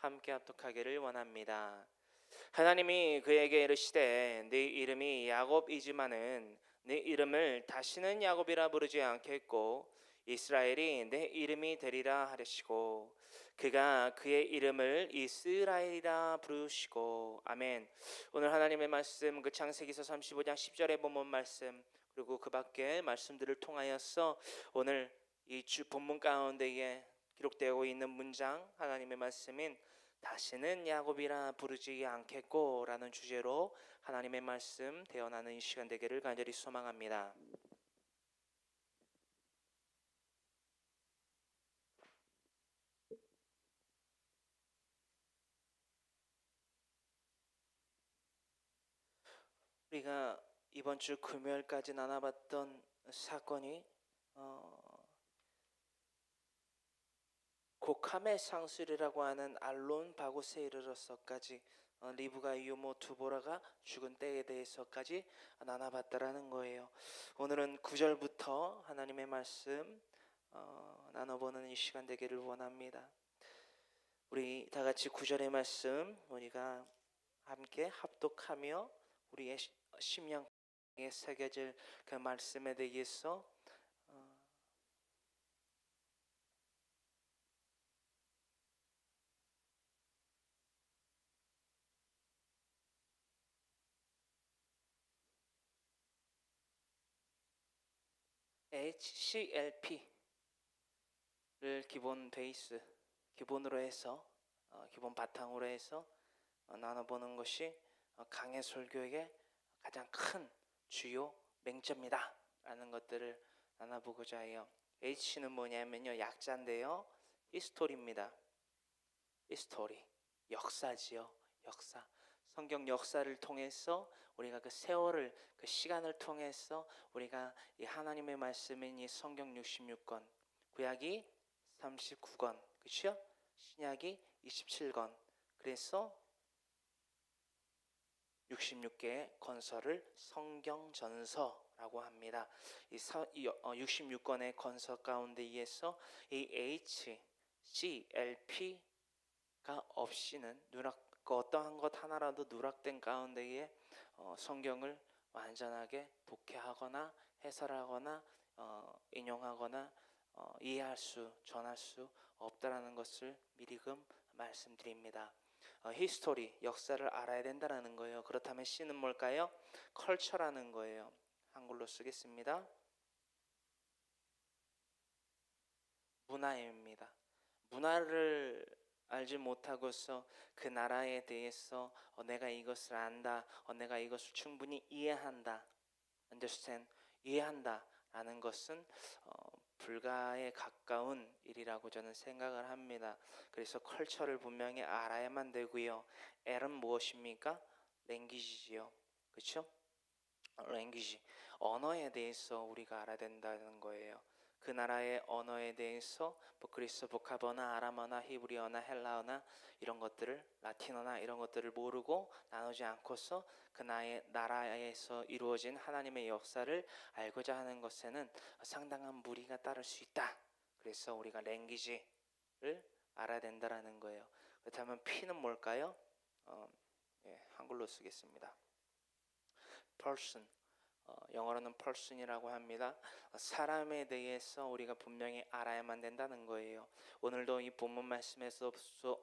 함께 합독하기를 원합니다. 하나님이 그에게 이르시되 네 이름이 야곱이지만은 네 이름을 다시는 야곱이라 부르지 않겠고 이스라엘이 내 이름이 되리라 하시고 그가 그의 이름을 이스라엘이라 부르시고 아멘. 오늘 하나님의 말씀 그 창세기서 35장 10절에 본문 말씀 그리고 그 밖에 말씀들을 통하여서 오늘 이 주 본문 가운데에 기록되고 있는 문장 하나님의 말씀인 다시는 야곱이라 부르지 않겠고 라는 주제로 하나님의 말씀 대언하는 이 시간 되기를 간절히 소망합니다. 우리가 이번 주 금요일까지 나눠봤던 사건이 곡함의 상술이라고 하는 알론 바곳에 이르러서까지 리브가 유모 두보라가 죽은 때에 대해서까지 나눠봤다라는 거예요. 오늘은 9절부터 하나님의 말씀 나눠보는 이 시간 되기를 원합니다. 우리 다 같이 9절의 말씀 우리가 함께 합독하며 우리의 심령에 새겨질 그 말씀에 대해서 HCLP를 기본 베이스, 기본으로 해서 기본 바탕으로 해서 나눠보는 것이 강해 설교의 가장 큰 주요 맹점이다 라는 것들을 나눠보고자 해요. H는 뭐냐면요, 약자인데요, 히스토리입니다. 히스토리, 역사지요. 역사. 성경 역사를 통해서 우리가 그 세월을, 그 시간을 통해서 우리가 이 하나님의 말씀인 이 성경 66권, 구약이 39권, 그렇죠? 신약이 27권. 그래서 66개의 건서를 성경전서라고 합니다. 이 66권의 건서 가운데에서 이 H, C, L, P가 없이는 그 어떠한 것 하나라도 누락된 가운데에 성경을 완전하게 독해하거나 해설하거나 인용하거나 이해할 수, 전할 수 없다라는 것을 미리금 말씀드립니다. 히스토리, 역사를 알아야 된다는 거예요. 그렇다면 C는 뭘까요? 컬처라는 거예요. 한글로 쓰겠습니다. 문화입니다. 문화를 알지 못하고서 그 나라에 대해서 내가 이것을 안다, 내가 이것을 충분히 이해한다, understand, 이해한다 라는 것은 불가에 가까운 일이라고 저는 생각을 합니다. 그래서 컬처를 분명히 알아야만 되고요. L은 무엇입니까? 랭귀지지요. 그렇죠? 랭귀지, 언어에 대해서 우리가 알아야 된다는 거예요. 그 나라의 언어에 대해서 그리스 복합어나 아람어나 히브리어나 헬라어나 이런 것들을, 라틴어나 이런 것들을 모르고 나누지 않고서 그 나라에서 이루어진 하나님의 역사를 알고자 하는 것에는 상당한 무리가 따를 수 있다. 그래서 우리가 랭귀지를 알아야 된다는 거예요. 그렇다면 P는 뭘까요? 한글로 쓰겠습니다. person, 영어로는 person이라고 합니다. 사람에 대해서 우리가 분명히 알아야만 된다는 거예요. 오늘도 이 본문 말씀에서도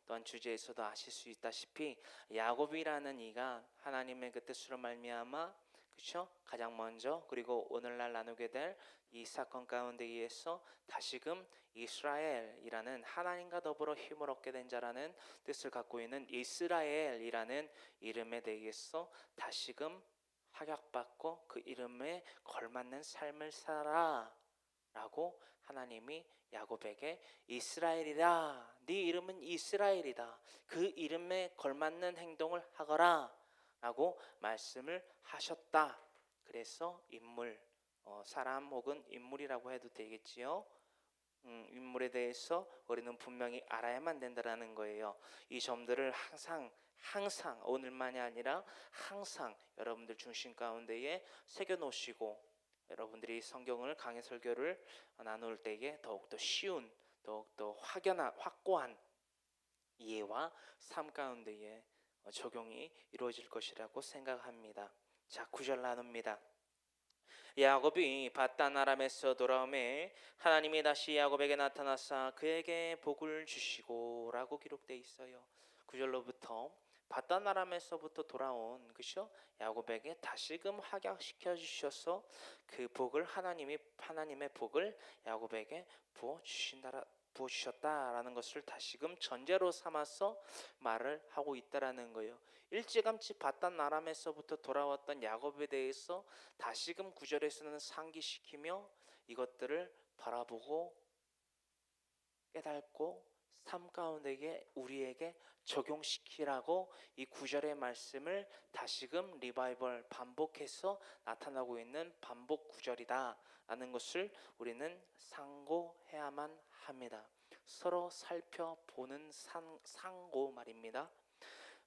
또한 주제에서도 아실 수 있다시피 야곱이라는 이가 하나님의 그 뜻으로 말미암아, 그렇죠? 가장 먼저, 그리고 오늘날 나누게 될 이 사건 가운데에서 다시금 이스라엘이라는 하나님과 더불어 힘을 얻게 된 자라는 뜻을 갖고 있는 이스라엘이라는 이름에 대해서 다시금 확약받고 그 이름에 걸맞는 삶을 살아라 라고 하나님이 야곱에게 이스라엘이라, 네 이름은 이스라엘이다, 그 이름에 걸맞는 행동을 하거라 라고 말씀을 하셨다. 그래서 인물, 사람 혹은 인물이라고 해도 되겠지요. 인물에 대해서 우리는 분명히 알아야만 된다는 거예요. 이 점들을 항상 오늘만이 아니라 항상 여러분들 중심 가운데에 새겨놓으시고 여러분들이 성경을 강해 설교를 나눌 때에 더욱더 쉬운, 더욱더 확고한 이해와 삶 가운데에 적용이 이루어질 것이라고 생각합니다. 자, 9절 나눕니다. 야곱이 밧단 아람에서 돌아오매 하나님이 다시 야곱에게 나타나사 그에게 복을 주시고라고 기록되어 있어요. 9절로부터 밧단 아람에서부터 돌아온 그죠? 야곱에게 다시금 확약시켜 주셔서 그 복을 하나님의 복을 야곱에게 부어 주셨다라는 것을 다시금 전제로 삼아서 말을 하고 있다라는 거예요. 일찌감치 밧단 아람에서부터 돌아왔던 야곱에 대해서 다시금 9절에서는 상기시키며 이것들을 바라보고 깨닫고 삶 가운데 우리에게 적용시키라고 이 9절의 말씀을 다시금 리바이벌 반복해서 나타나고 있는 반복 9절이다 라는 것을 우리는 상고해야만 합니다. 서로 살펴보는 상고 말입니다.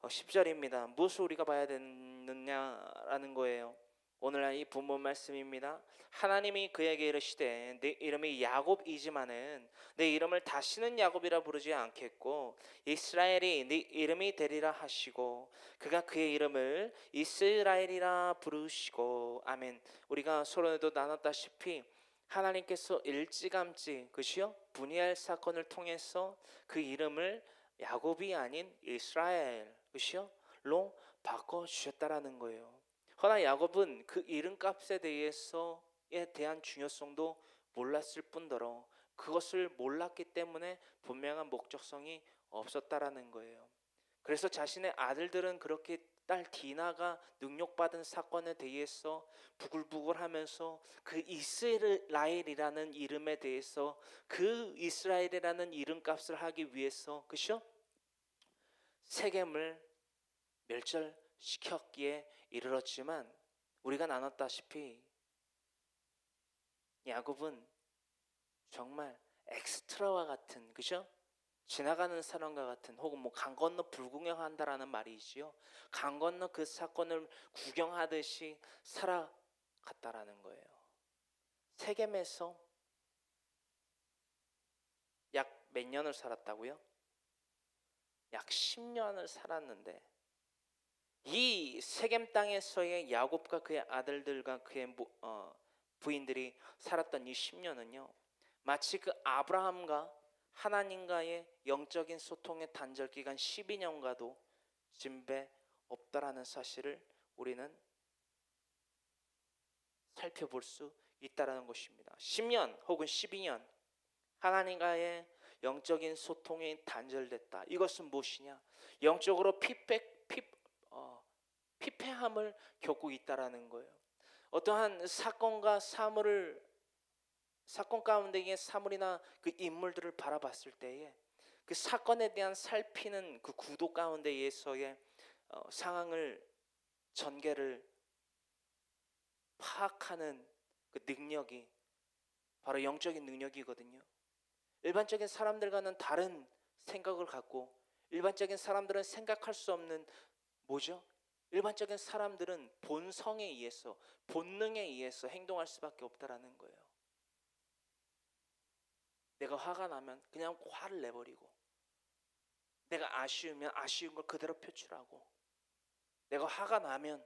10절입니다. 무엇을 우리가 봐야 되느냐라는 거예요. 오늘날 이 본문 말씀입니다. 하나님이 그에게 이르시되 내 이름이 야곱이지만은 내 이름을 다시는 야곱이라 부르지 않겠고 이스라엘이 네 이름이 되리라 하시고 그가 그의 이름을 이스라엘이라 부르시고 아멘. 우리가 서론에도 나눴다시피 하나님께서 일찌감치 그시요 분이엘 사건을 통해서 그 이름을 야곱이 아닌 이스라엘 그시요?로 바꿔 주셨다라는 거예요. 허나 야곱은 그 이름값에 대한 중요성도 몰랐을 뿐더러 그것을 몰랐기 때문에 분명한 목적성이 없었다라는 거예요. 그래서 자신의 아들들은 그렇게 딸 디나가 능욕받은 사건에 대해서 부글부글하면서 그 이스라엘이라는 이름에 대해서 그 이스라엘이라는 이름값을 하기 위해서 그죠? 세겜을 멸절시켰기에 이르렀지만 우리가 나눴다시피 야곱은 정말 엑스트라와 같은 그죠? 지나가는 사람과 같은 혹은 뭐 강 건너 불구경한다라는 말이지요. 강 건너 그 사건을 구경하듯이 살아갔다라는 거예요. 세겜에서 약 몇 년을 살았다고요? 약 10년을 살았는데 이 세겜 땅에서의 야곱과 그의 아들들과 그의 부인들이 살았던 이 10년은요 마치 그 아브라함과 하나님과의 영적인 소통의 단절 기간 12년과도 진배 없다라는 사실을 우리는 살펴볼 수 있다라는 것입니다. 10년 혹은 12년 하나님과의 영적인 소통이 단절됐다. 이것은 무엇이냐? 영적으로 피폐함을 겪고 있다라는 거예요. 어떠한 사건 가운데의 사물이나 그 인물들을 바라봤을 때에 그 사건에 대한 살피는 그 구도 가운데에서의 상황을 전개를 파악하는 그 능력이 바로 영적인 능력이거든요. 일반적인 사람들과는 다른 생각을 갖고 일반적인 사람들은 생각할 수 없는 뭐죠? 일반적인 사람들은 본성에 의해서 본능에 의해서 행동할 수밖에 없다라는 거예요. 내가 화가 나면 그냥 화를 내버리고 내가 아쉬우면 아쉬운 걸 그대로 표출하고 내가 화가 나면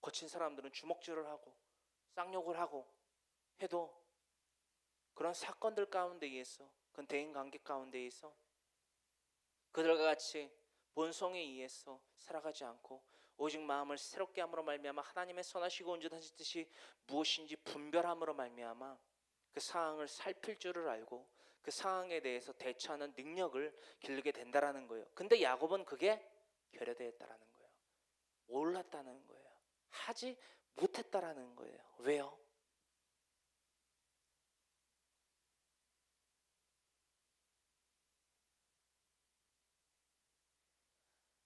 거친 사람들은 주먹질을 하고 쌍욕을 하고 해도 그런 사건들 가운데에서 그런 대인관계 가운데에서 그들과 같이 본성에 의해서 살아가지 않고 오직 마음을 새롭게 함으로 말미암아 하나님의 선하시고 온전하신 뜻이 무엇인지 분별함으로 말미암아 그 상황을 살필 줄을 알고 그 상황에 대해서 대처하는 능력을 기르게 된다라는 거예요. 근데 야곱은 그게 결여되었다라는 거예요. 몰랐다는 거예요. 하지 못했다라는 거예요. 왜요?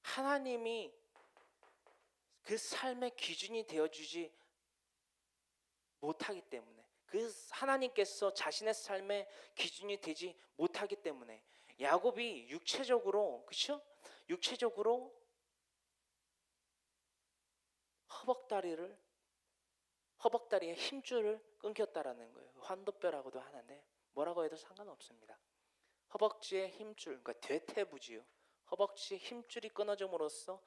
하나님이 그 삶의 기준이 되어주지 못하기 때문에 그 하나님께서 자신의 삶의 기준이 되지 못하기 때문에 야곱이 육체적으로 그렇죠? 육체적으로 허벅다리의 힘줄을 끊겼다라는 거예요. 환도뼈라고도 하는데 뭐라고 해도 상관없습니다. 허벅지의 힘줄, 그러니까 대퇴부지요. 허벅지의 힘줄이 끊어짐으로써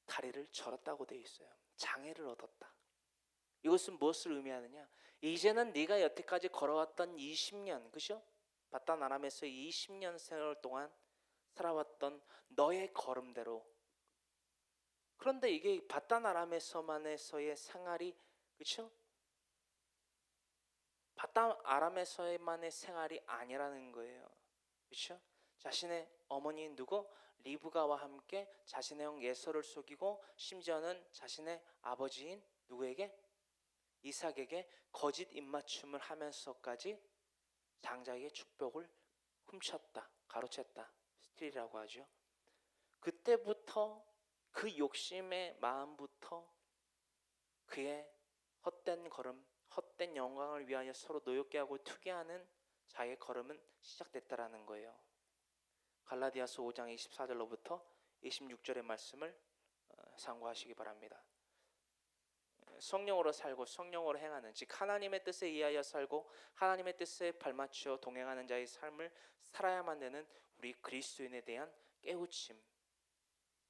다리를 절었다고 되어 있어요. 장애를 얻었다. 이것은 무엇을 의미하느냐? 이제는 네가 여태까지 걸어왔던 20년, 그죠? 바단 아람에서 20년 세월 동안 살아왔던 너의 걸음대로. 그런데 이게 바단 아람에서만에서의 생활이, 그렇죠? 바단 아람에서만의 생활이 아니라는 거예요. 그렇죠? 자신의 어머니 누구? 리브가와 함께 자신의 형 예서를 속이고 심지어는 자신의 아버지인 누구에게? 이삭에게 거짓 입맞춤을 하면서까지 장자의 축복을 훔쳤다, 가로챘다, 스틸이라고 하죠. 그때부터 그 욕심의 마음부터 그의 헛된 걸음, 헛된 영광을 위하여 서로 노엽게 하고 투기하는 자의 걸음은 시작됐다라는 거예요. 갈라디아서 5장 24절로부터 26절의 말씀을 상고하시기 바랍니다. 성령으로 살고 성령으로 행하는, 즉 하나님의 뜻에 의하여 살고 하나님의 뜻에 발맞추어 동행하는 자의 삶을 살아야만 되는 우리 그리스도인에 대한 깨우침,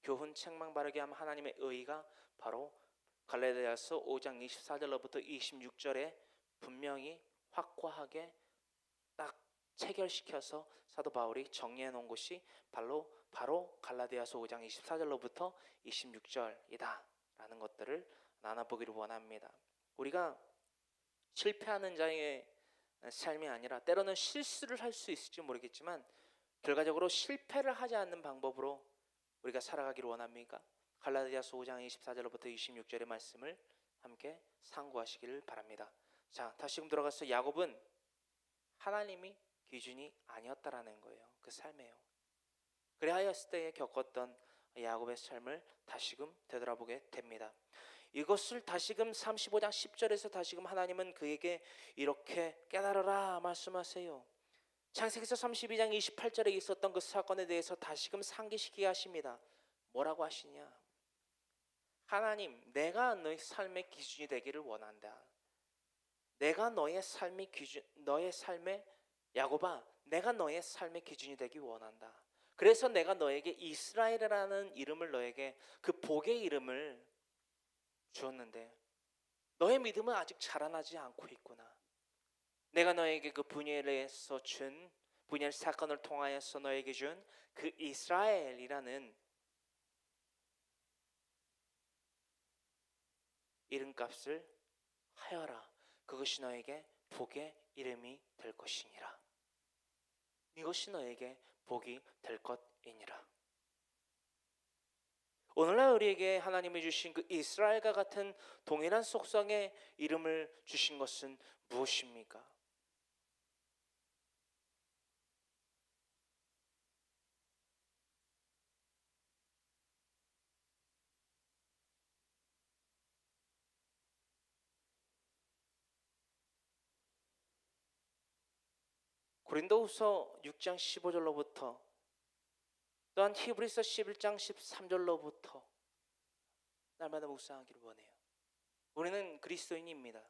교훈, 책망 바르게 함 하나님의 의가 바로 갈라디아서 5장 24절로부터 26절에 분명히 확고하게 딱 체결시켜서 사도 바울이 정리해 놓은 것이 바로 갈라디아서 5장 24절로부터 26절이다 라는 것들을 나눠보기를 원합니다. 우리가 실패하는 자의 삶이 아니라, 때로는 실수를 할 수 있을지 모르겠지만 결과적으로 실패를 하지 않는 방법으로 우리가 살아가기를 원합니까? 갈라디아서 5장 24절로부터 26절의 말씀을 함께 상고하시기를 바랍니다. 자, 다시금 들어가서 야곱은 하나님이 기준이 아니었다라는 거예요. 그 삶이에요. 그래하였을 때에 겪었던 야곱의 삶을 다시금 되돌아보게 됩니다. 이것을 다시금 35장 10절에서 다시금 하나님은 그에게 이렇게 깨달으라 말씀하세요. 창세기서 32장 28절에 있었던 그 사건에 대해서 다시금 상기시키게 하십니다. 뭐라고 하시냐? 하나님, 내가 너의 삶의 기준이 되기를 원한다. 내가 너의 삶의 기준, 너의 삶의, 야곱아, 내가 너의 삶의 기준이 되기 원한다. 그래서 내가 너에게 이스라엘이라는 이름을, 너에게 그 복의 이름을 주었는데 너의 믿음은 아직 자라나지 않고 있구나. 내가 너에게 그 분열에서 준, 분열 사건을 통하여서 너에게 준 그 이스라엘이라는 이름값을 하여라. 그것이 너에게 복의 이름이 될 것이니라. 이것이 너에게 복이 될 것이니라. 오늘날 우리에게 하나님이 주신 그 이스라엘과 같은 동일한 속성의 이름을 주신 것은 무엇입니까? 고린도후서 6장 15절로부터 또한 히브리서 11장 13절로부터 날마다 묵상하기를 원해요. 우리는 그리스도인입니다.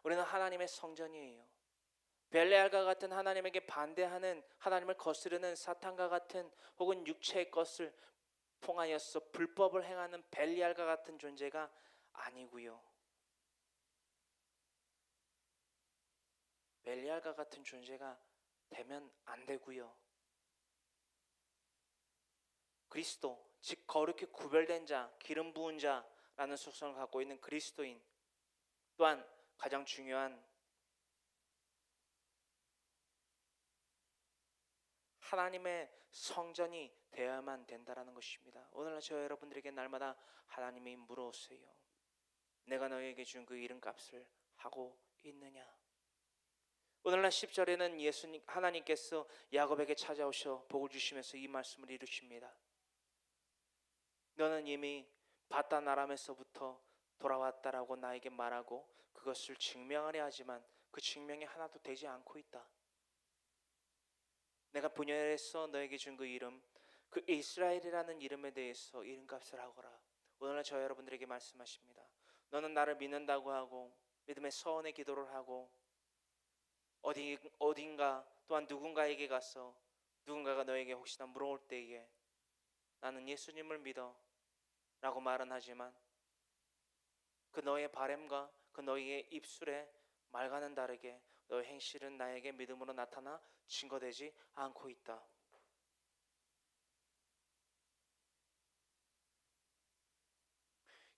우리는 하나님의 성전이에요. 벨레알과 같은 하나님에게 반대하는, 하나님을 거스르는 사탄과 같은 혹은 육체의 것을 통하여서 불법을 행하는 벨리알과 같은 존재가 아니고요. 벨리알과 같은 존재가 되면 안 되고요. 그리스도, 즉 거룩히 구별된 자, 기름 부은 자라는 속성을 갖고 있는 그리스도인, 또한 가장 중요한 하나님의 성전이 되어야만 된다라는 것입니다. 오늘날 저 여러분들에게 날마다 하나님이 물어오세요. 내가 너에게 준 그 이름값을 하고 있느냐? 오늘날 10절에는 예수님, 하나님께서 야곱에게 찾아오셔 복을 주시면서 이 말씀을 이루십니다. 너는 이미 바단 아람에서부터 돌아왔다라고 나에게 말하고 그것을 증명하려 하지만 그 증명이 하나도 되지 않고 있다. 내가 분열해서 너에게 준 그 이름, 그 이스라엘이라는 이름에 대해서 이름값을 하거라. 오늘날 저 여러분들에게 말씀하십니다. 너는 나를 믿는다고 하고 믿음의 서원의 기도를 하고 어딘가 또한 누군가에게 가서 누군가가 너에게 혹시나 물어올 때에 나는 예수님을 믿어 라고 말은 하지만 그 너의 바램과 그 너의 입술의 말과는 다르게 너의 행실은 나에게 믿음으로 나타나 증거되지 않고 있다.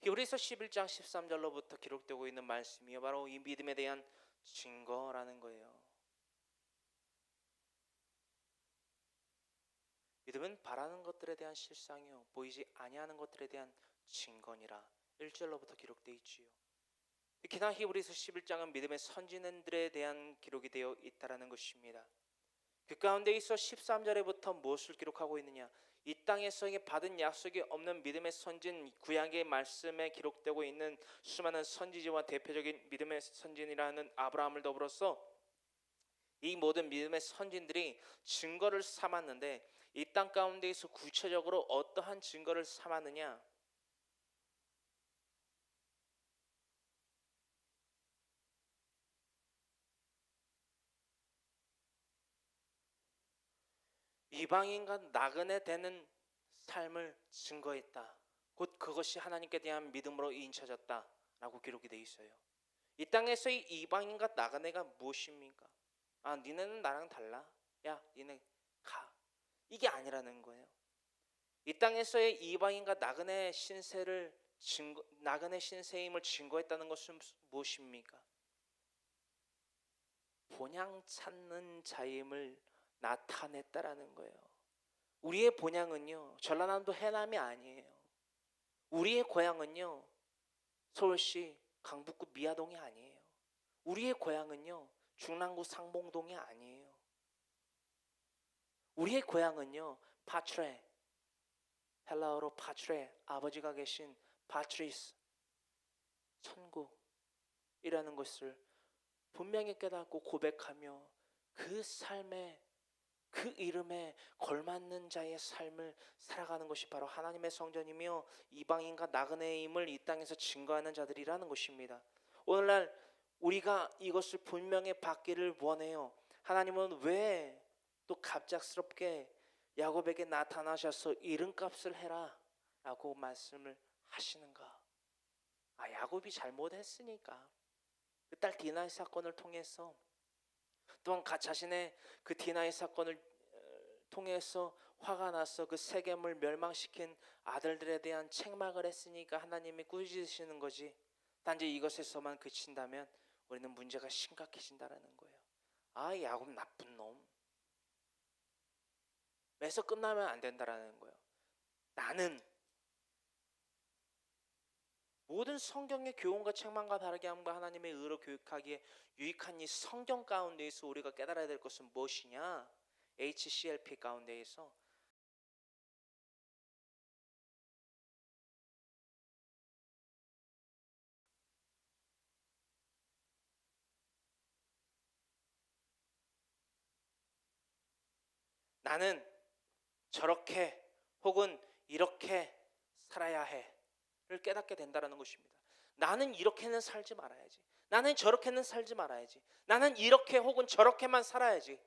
히브리서 11장 13절로부터 기록되고 있는 말씀이 바로 이 믿음에 대한 증거라는 거예요. 믿음은 바라는 것들에 대한 실상이요 보이지 아니하는 것들에 대한 증거니라. 1절로부터 기록되어 있지요. 특히나 히브리서 11장은 믿음의 선진들에 대한 기록이 되어 있다라는 것입니다. 그 가운데 있어 13절에부터 무엇을 기록하고 있느냐? 이 땅에서 받은 약속이 없는 믿음의 선진, 구약의 말씀에 기록되고 있는 수많은 선지자와 대표적인 믿음의 선진이라는 아브라함을 더불어서 이 모든 믿음의 선진들이 증거를 삼았는데 이 땅 가운데에서 구체적으로 어떠한 증거를 삼았느냐? 이방인과 나그네 되는 삶을 증거했다. 곧 그것이 하나님께 대한 믿음으로 인쳐졌다라고 기록이 되어 있어요. 이 땅에서의 이방인과 나그네가 무엇입니까? 아, 니네는 나랑 달라. 야, 니네 가. 이게 아니라는 거예요. 이 땅에서의 이방인과 나그네 나그네 신세임을 증거했다는 것은 무엇입니까? 본향 찾는 자임을 나타냈다라는 거예요. 우리의 본향은요 전라남도 해남이 아니에요. 우리의 고향은요 서울시 강북구 미아동이 아니에요. 우리의 고향은요 중랑구 상봉동이 아니에요. 우리의 고향은요 파트레, 헬라어로 파트레, 아버지가 계신 파트리스, 천국이라는 것을 분명히 깨닫고 고백하며 그 삶에 그 이름에 걸맞는 자의 삶을 살아가는 것이 바로 하나님의 성전이며 이방인과 나그네임을 이 땅에서 증거하는 자들이라는 것입니다. 오늘날 우리가 이것을 분명히 받기를 원해요. 하나님은 왜 또 갑작스럽게 야곱에게 나타나셔서 이름값을 해라 라고 말씀을 하시는가? 아, 야곱이 잘못했으니까 그 딸 디나의 사건을 통해서 또한 자신의 그 디나의 사건을 통해서 화가 나서 그 세겜을 멸망시킨 아들들에 대한 책망을 했으니까 하나님이 꾸짖으시는 거지. 단지 이것에서만 그친다면 우리는 문제가 심각해진다는 거예요. 아, 야곱 나쁜 놈. 매서 끝나면 안 된다라는 거예요. 나는 모든 성경의 교훈과 책망과 다르게 함과 하나님의 의로 교육하기에 유익한 이 성경 가운데에서 우리가 깨달아야 될 것은 무엇이냐? HCLP 가운데에서 나는 저렇게 혹은 이렇게 살아야 해를 깨닫게 된다는 것입니다. 나는 이렇게는 살지 말아야지. 나는 저렇게는 살지 말아야지. 나는 이렇게 혹은 저렇게만 살아야지.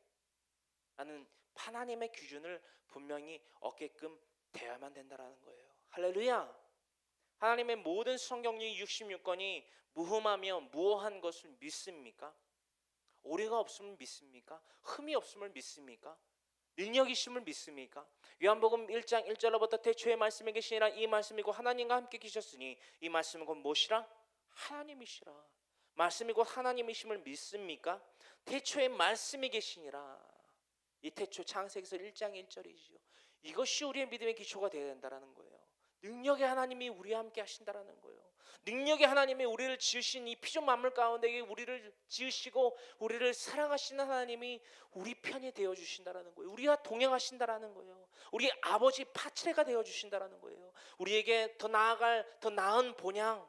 나는 하나님의 기준을 분명히 얻게끔 되어야만 된다는 거예요. 할렐루야. 하나님의 모든 성경이 66권이 무흠하며 무어한 것을 믿습니까? 오류가 없음을 믿습니까? 흠이 없음을 믿습니까? 능력이 있음을 믿습니까? 요한복음 1장 1절로부터 태초에 말씀이 계시니라 이 말씀이고 하나님과 함께 계셨으니 이 말씀은 곧 무엇이라? 하나님이시라. 말씀이 곧 하나님이심을 믿습니까? 태초에 말씀이 계시니라. 이 태초 창세기서 1장 1절이지요. 이것이 우리의 믿음의 기초가 되어야 된다는 거예요. 능력의 하나님이 우리와 함께 하신다는 거예요. 능력의 하나님이 우리를 지으신 이 피조 만물 가운데 우리를 지으시고 우리를 사랑하시는 하나님이 우리 편이 되어 주신다는 거예요. 우리와 동행하신다는 거예요. 우리 아버지 파트레가 되어 주신다는 거예요. 우리에게 더 나아갈 더 나은 본향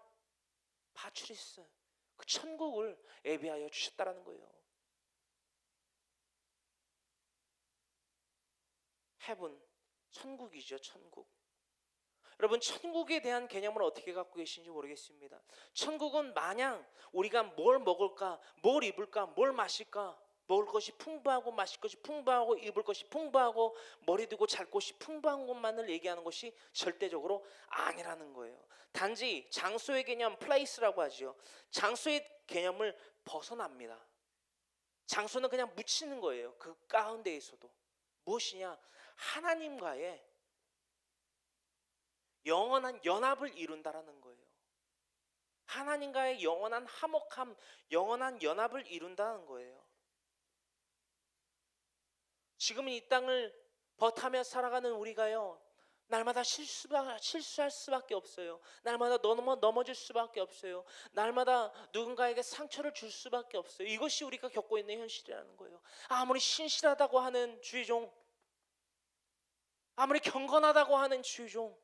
파트리스 그 천국을 예비하여 주셨다는 거예요. 헤븐 천국이죠. 천국. 여러분 천국에 대한 개념을 어떻게 갖고 계신지 모르겠습니다. 천국은 마냥 우리가 뭘 먹을까, 뭘 입을까, 뭘 마실까, 먹을 것이 풍부하고 마실 것이 풍부하고 입을 것이 풍부하고 머리 두고 잘 곳이 풍부한 것만을 얘기하는 것이 절대적으로 아니라는 거예요. 단지 장소의 개념, 플레이스라고 하죠. 장소의 개념을 벗어납니다. 장소는 그냥 묻히는 거예요. 그 가운데에서도 무엇이냐? 하나님과의 영원한 연합을 이룬다라는 거예요. 하나님과의 영원한 화목함, 영원한 연합을 이룬다는 거예요. 지금은 이 땅을 버타며 살아가는 우리가요, 날마다 실수할 수밖에 없어요. 날마다 넘어질 수밖에 없어요. 날마다 누군가에게 상처를 줄 수밖에 없어요. 이것이 우리가 겪고 있는 현실이라는 거예요. 아무리 신실하다고 하는 주의종, 아무리 경건하다고 하는 주의종,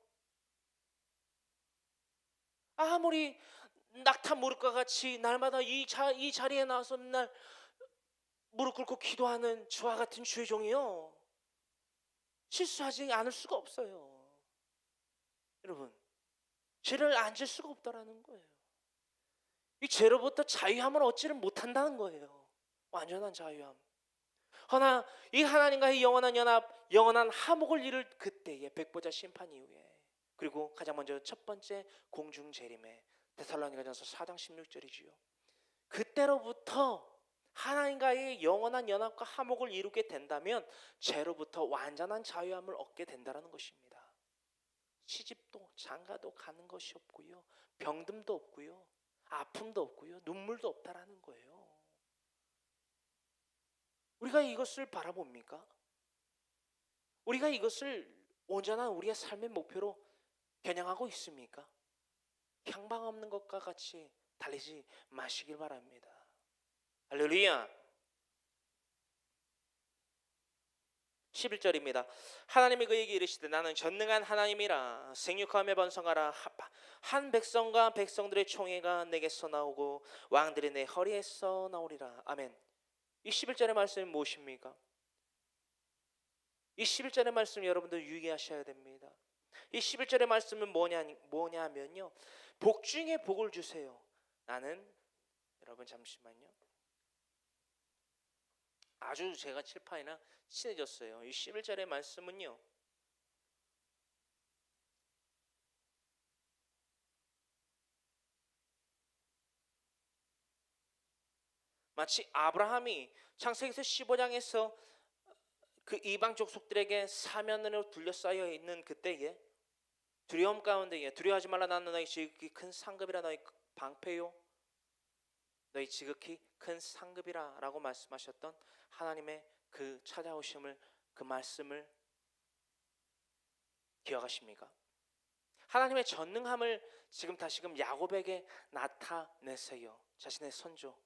아무리 낙타 무릎과 같이 날마다 이 자리에 나와서 맨날 무릎 꿇고 기도하는 저와 같은 주의종이요, 실수하지 않을 수가 없어요. 여러분, 죄를 안 질 수가 없다라는 거예요. 이 죄로부터 자유함을 얻지를 못한다는 거예요. 완전한 자유함. 허나 이 하나님과의 영원한 연합, 영원한 화목을 이룰 그때의 백보자 심판 이후에, 그리고 가장 먼저 첫 번째 공중 재림에, 데살로니가전서 4장 16절이지요. 그때로부터 하나님과의 영원한 연합과 화목을 이루게 된다면 죄로부터 완전한 자유함을 얻게 된다는 것입니다. 시집도 장가도 가는 것이 없고요, 병듦도 없고요, 아픔도 없고요, 눈물도 없다라는 거예요. 우리가 이것을 바라봅니까? 우리가 이것을 온전한 우리의 삶의 목표로 겨냥하고 있습니까? 향방 없는 것과 같이 달리지 마시길 바랍니다. 할렐루야. 11절입니다. 하나님이 그에게 이르시되 나는 전능한 하나님이라. 생육하며 번성하라. 한 백성과 백성들의 총회가 내게서 나오고 왕들이 내 허리에서 나오리라. 아멘. 이 11절의 말씀이 무엇입니까? 이 11절의 말씀 여러분들 유의하셔야 됩니다. 이 11절의 말씀은 뭐냐면요, 복 중에 복을 주세요. 나는, 여러분 잠시만요, 아주 제가 칠판이랑 친해졌어요. 이 11절의 말씀은요, 마치 아브라함이 창세기서 15장에서 그 이방 족속들에게 사면으로 둘러싸여 있는 그때에 두려움 가운데에, 두려워하지 말라, 나는 너희 지극히 큰 상급이라, 너희 방패요 너희 지극히 큰 상급이라 라고 말씀하셨던 하나님의 그 찾아오심을, 그 말씀을 기억하십니까? 하나님의 전능함을 지금 다시금 야곱에게 나타내세요. 자신의 선조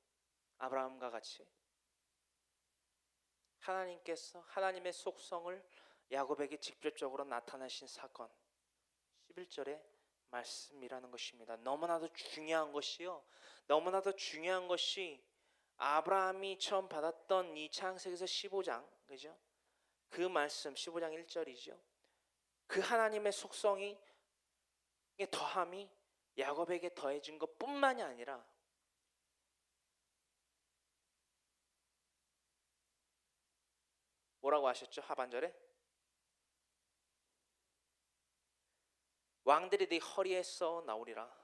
아브라함과 같이 하나님께서 하나님의 속성을 야곱에게 직접적으로 나타내신 사건, 11절의 말씀이라는 것입니다. 너무나도 중요한 것이요, 너무나도 중요한 것이 아브라함이 처음 받았던 이 창세기서 15장, 그죠? 그 말씀 15장 1절이죠. 그 하나님의 속성이 더함이 야곱에게 더해진 것뿐만이 아니라 뭐라고 하셨죠? 하반절에 왕들이 네 허리에서 나오리라.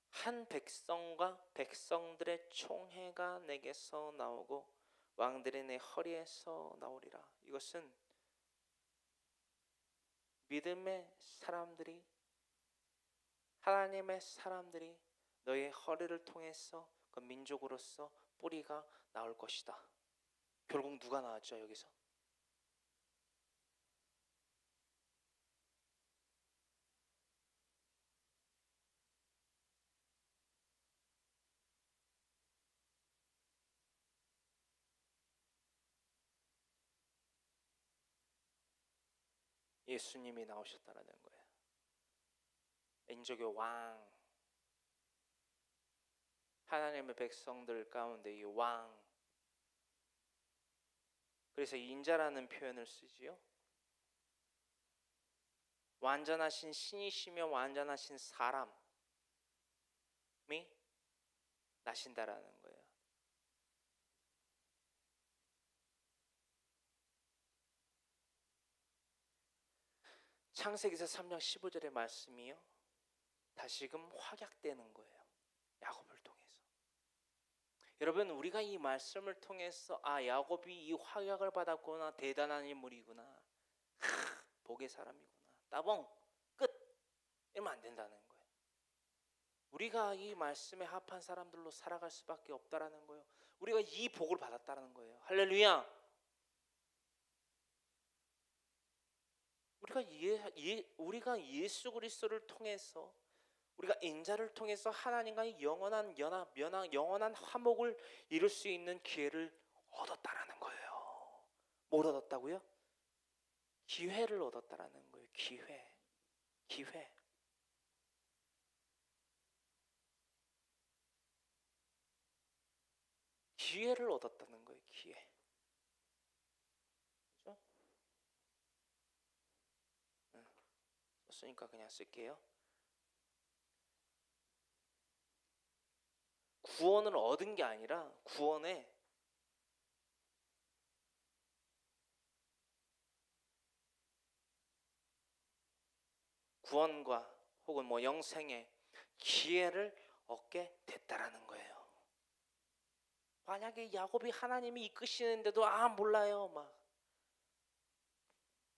한 백성과 백성들의 총회가 내게서 나오고 왕들이 내 허리에서 나오리라. 이것은 믿음의 사람들이, 하나님의 사람들이 너의 허리를 통해서 그 민족으로서 뿌리가 나올 것이다. 결국 누가 나왔죠? 여기서 예수님이 나오셨다는 거예요. 인족의 왕, 하나님의 백성들 가운데 이 왕. 그래서 인자라는 표현을 쓰지요. 완전하신 신이시며 완전하신 사람이 나신다라는 거예요. 창세기서 3장 15절의 말씀이요, 다시금 확약되는 거예요. 야곱을 통해서. 여러분, 우리가 이 말씀을 통해서 야곱이 이 확약을 받았구나, 대단한 인물이구나, 복의 사람이구나, 따봉 끝, 이러면 안 된다는 거예요. 우리가 이 말씀에 합한 사람들로 살아갈 수밖에 없다라는 거예요. 우리가 이 복을 받았다는 거예요. 할렐루야. 우리가 예수 그리스도를 통해서, 우리가 인자를 통해서 하나님과의 영원한 연합, 영원한 화목을 이룰 수 있는 기회를 얻었다라는 거예요. 뭘 얻었다고요? 기회를 얻었다라는 거예요. 기회. 기회를 얻었다는 거예요. 기회. 그죠? 썼으니까 그냥 쓸게요. 구원을 얻은 게 아니라 구원과 혹은 영생의 기회를 얻게 됐다라는 거예요. 만약에 야곱이 하나님이 이끄시는데도 몰라요, 막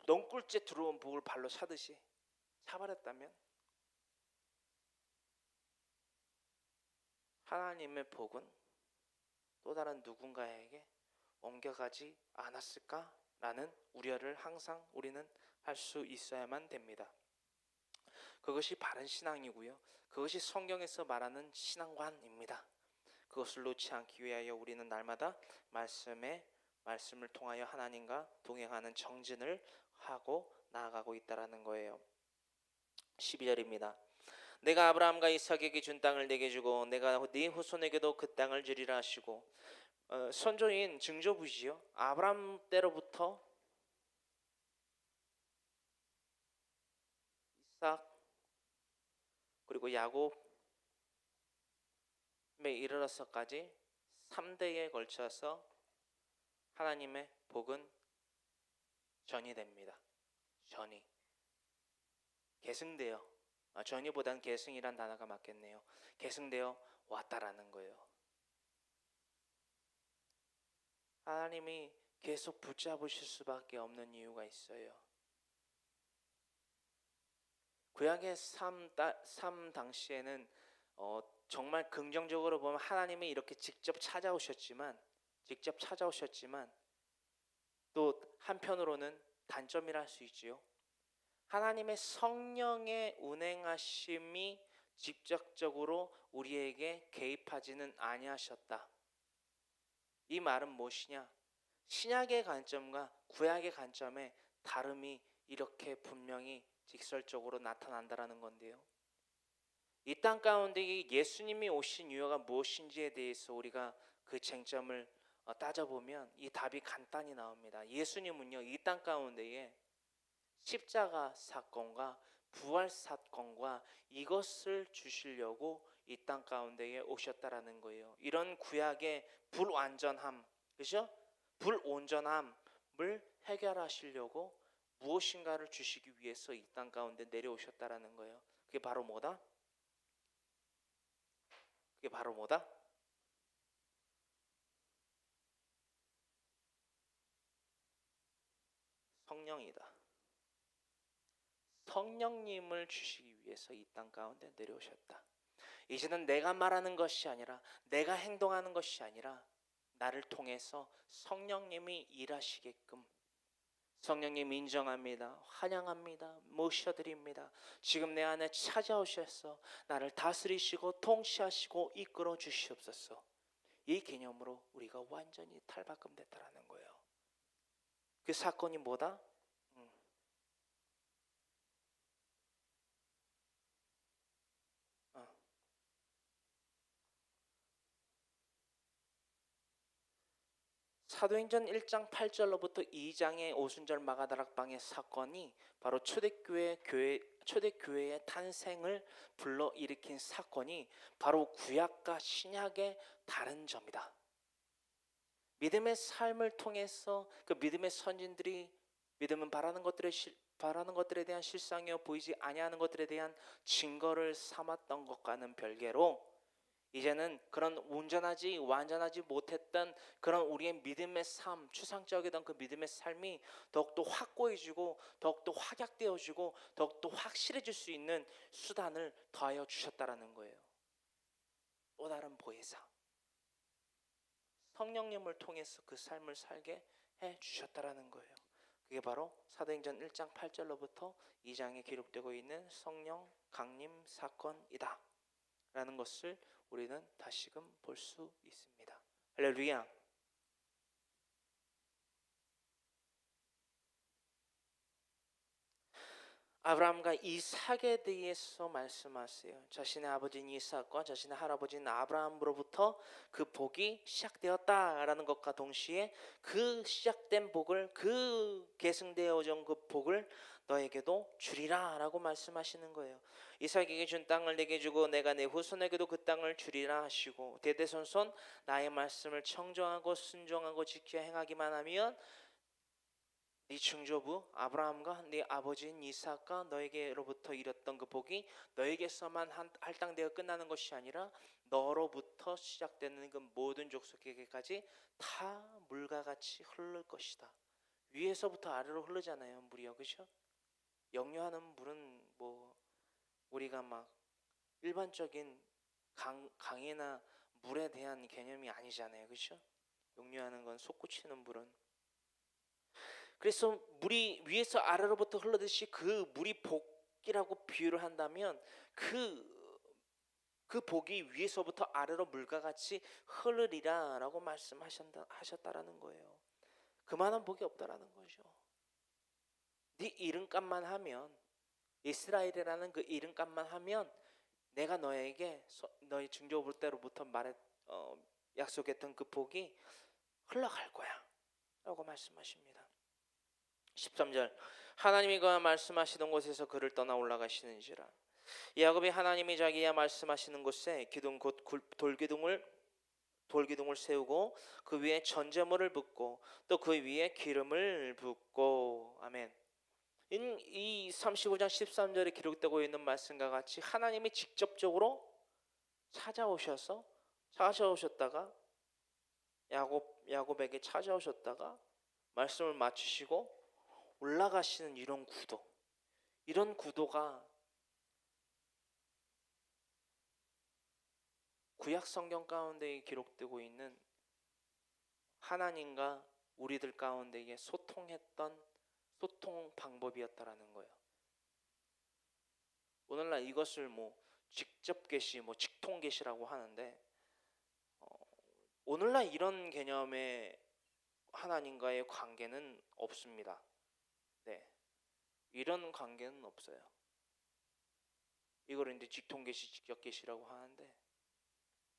넝굴째 들어온 복을 발로 차듯이 차버렸다면, 하나님의 복은 또 다른 누군가에게 옮겨가지 않았을까라는 우려를 항상 우리는 할 수 있어야만 됩니다. 그것이 바른 신앙이고요, 그것이 성경에서 말하는 신앙관입니다. 그것을 놓지 않기 위하여 우리는 날마다 말씀을 통하여 하나님과 동행하는 정진을 하고 나아가고 있다라는 거예요. 12절입니다. 내가 아브라함과 이삭에게 준 땅을 내게 주고 내가 네 후손에게도 그 땅을 주리라 하시고, 선조인 증조부지요, 아브라함 때로부터 이삭 그리고 야곱에 이르러서까지 3대에 걸쳐서 하나님의 복은 전이됩니다. 전이 계승되어, 전이보단 계승이란 단어가 맞겠네요. 계승되어 왔다라는 거예요. 하나님이 계속 붙잡으실 수밖에 없는 이유가 있어요. 구약의 삶 당시에는 정말 긍정적으로 보면 하나님이 이렇게 직접 찾아오셨지만 또 한편으로는 단점이라 할 수 있지요. 하나님의 성령의 운행하심이 직접적으로 우리에게 개입하지는 아니하셨다. 이 말은 무엇이냐? 신약의 관점과 구약의 관점의 다름이 이렇게 분명히 직설적으로 나타난다라는 건데요. 이 땅 가운데 예수님이 오신 이유가 무엇인지에 대해서 우리가 그 쟁점을 따져보면 이 답이 간단히 나옵니다. 예수님은요, 이 땅 가운데에 십자가 사건과 부활 사건과 이것을 주시려고 이 땅 가운데에 오셨다라는 거예요. 이런 구약의 불완전함, 그죠? 불온전함을 해결하시려고 무엇인가를 주시기 위해서 이 땅 가운데 내려오셨다라는 거예요. 그게 바로 뭐다? 성령이다. 성령님을 주시기 위해서 이 땅 가운데 내려오셨다. 이제는 내가 말하는 것이 아니라, 내가 행동하는 것이 아니라 나를 통해서 성령님이 일하시게끔, 성령님 인정합니다. 환영합니다. 모셔드립니다. 지금 내 안에 찾아오셔서 나를 다스리시고 통치하시고 이끌어 주시옵소서. 이 개념으로 우리가 완전히 탈바꿈됐다라는 거예요. 그 사건이 뭐다? 사도행전 1장 8절로부터 2장의 오순절 마가다락방의 사건이 바로 초대교회의 탄생을 불러일으킨 사건이 바로 구약과 신약의 다른 점이다. 믿음의 삶을 통해서 그 믿음의 선진들이 믿음은 바라는 것들에 대한 실상이요 보이지 아니하는 것들에 대한 증거를 삼았던 것과는 별개로 이제는 그런 온전하지 완전하지 못했던 그런 우리의 믿음의 삶, 추상적이던 그 믿음의 삶이 더욱더 확고해지고 더욱더 확약되어지고 더욱더 확실해질 수 있는 수단을 더하여 주셨다라는 거예요. 또 다른 보혜사 성령님을 통해서 그 삶을 살게 해 주셨다라는 거예요. 그게 바로 사도행전 1장 8절로부터 2장에 기록되고 있는 성령 강림 사건이다 라는 것을 우리는 다시금 볼 수 있습니다. 할렐루야. 아브라함과 이삭에 대해서 말씀하세요. 자신의 아버지인 이삭과 자신의 할아버지인 아브라함으로부터 그 복이 시작되었다라는 것과 동시에 그 시작된 복을 그 계승되어져 온 그 복을 너에게도 주리라 라고 말씀하시는 거예요. 이삭에게 준 땅을 내게 주고 내가 내 후손에게도 그 땅을 주리라 하시고 대대손손 나의 말씀을 청정하고 순종하고 지켜 행하기만 하면 네 증조부 아브라함과 네 아버지인 이삭과 너에게로부터 이뤘던 그 복이 너에게서만 할당되어 끝나는 것이 아니라 너로부터 시작되는 그 모든 족속에게까지 다 물과 같이 흐를 것이다. 위에서부터 아래로 흐르잖아요, 물이요, 그렇죠? 역류하는 물은 뭐 우리가 막 일반적인 강이나 물에 대한 개념이 아니잖아요, 그렇죠? 역류하는 건 솟구치는 물은. 그래서 물이 위에서 아래로부터 흘러듯이 그 물이 복이라고 비유를 한다면 그 복이 위에서부터 아래로 물과 같이 흐르리라라고 말씀하셨다라는 거예요. 그만한 복이 없다라는 거죠. 네 이름값만 하면 이스라엘이라는 그 이름값만 하면 내가 너에게 너희 증조부 때로부터 약속했던 그 복이 흘러갈 거야 라고 말씀하십니다. 13절 하나님이 그와 말씀하시던 곳에서 그를 떠나 올라가시는지라. 야곱이 하나님이 자기야 말씀하시는 곳에 기둥 곧 돌기둥을 세우고 그 위에 전제물을 붓고 또 그 위에 기름을 붓고. 아멘. 이 35장 13절에 기록되고 있는 말씀과 같이 하나님이 직접적으로 찾아오셨다가 야곱에게 찾아오셨다가 말씀을 마치시고 올라가시는 이런 구도가 구약 성경 가운데 기록되고 있는 하나님과 우리들 가운데에 소통했던 소통 방법이었다라는 거예요. 오늘날 이것을 직접 계시, 직통 계시라고 하는데 오늘날 이런 개념의 하나님과의 관계는 없습니다. 네, 이런 관계는 없어요. 이걸 이제 직통 계시, 직접 계시라고 하는데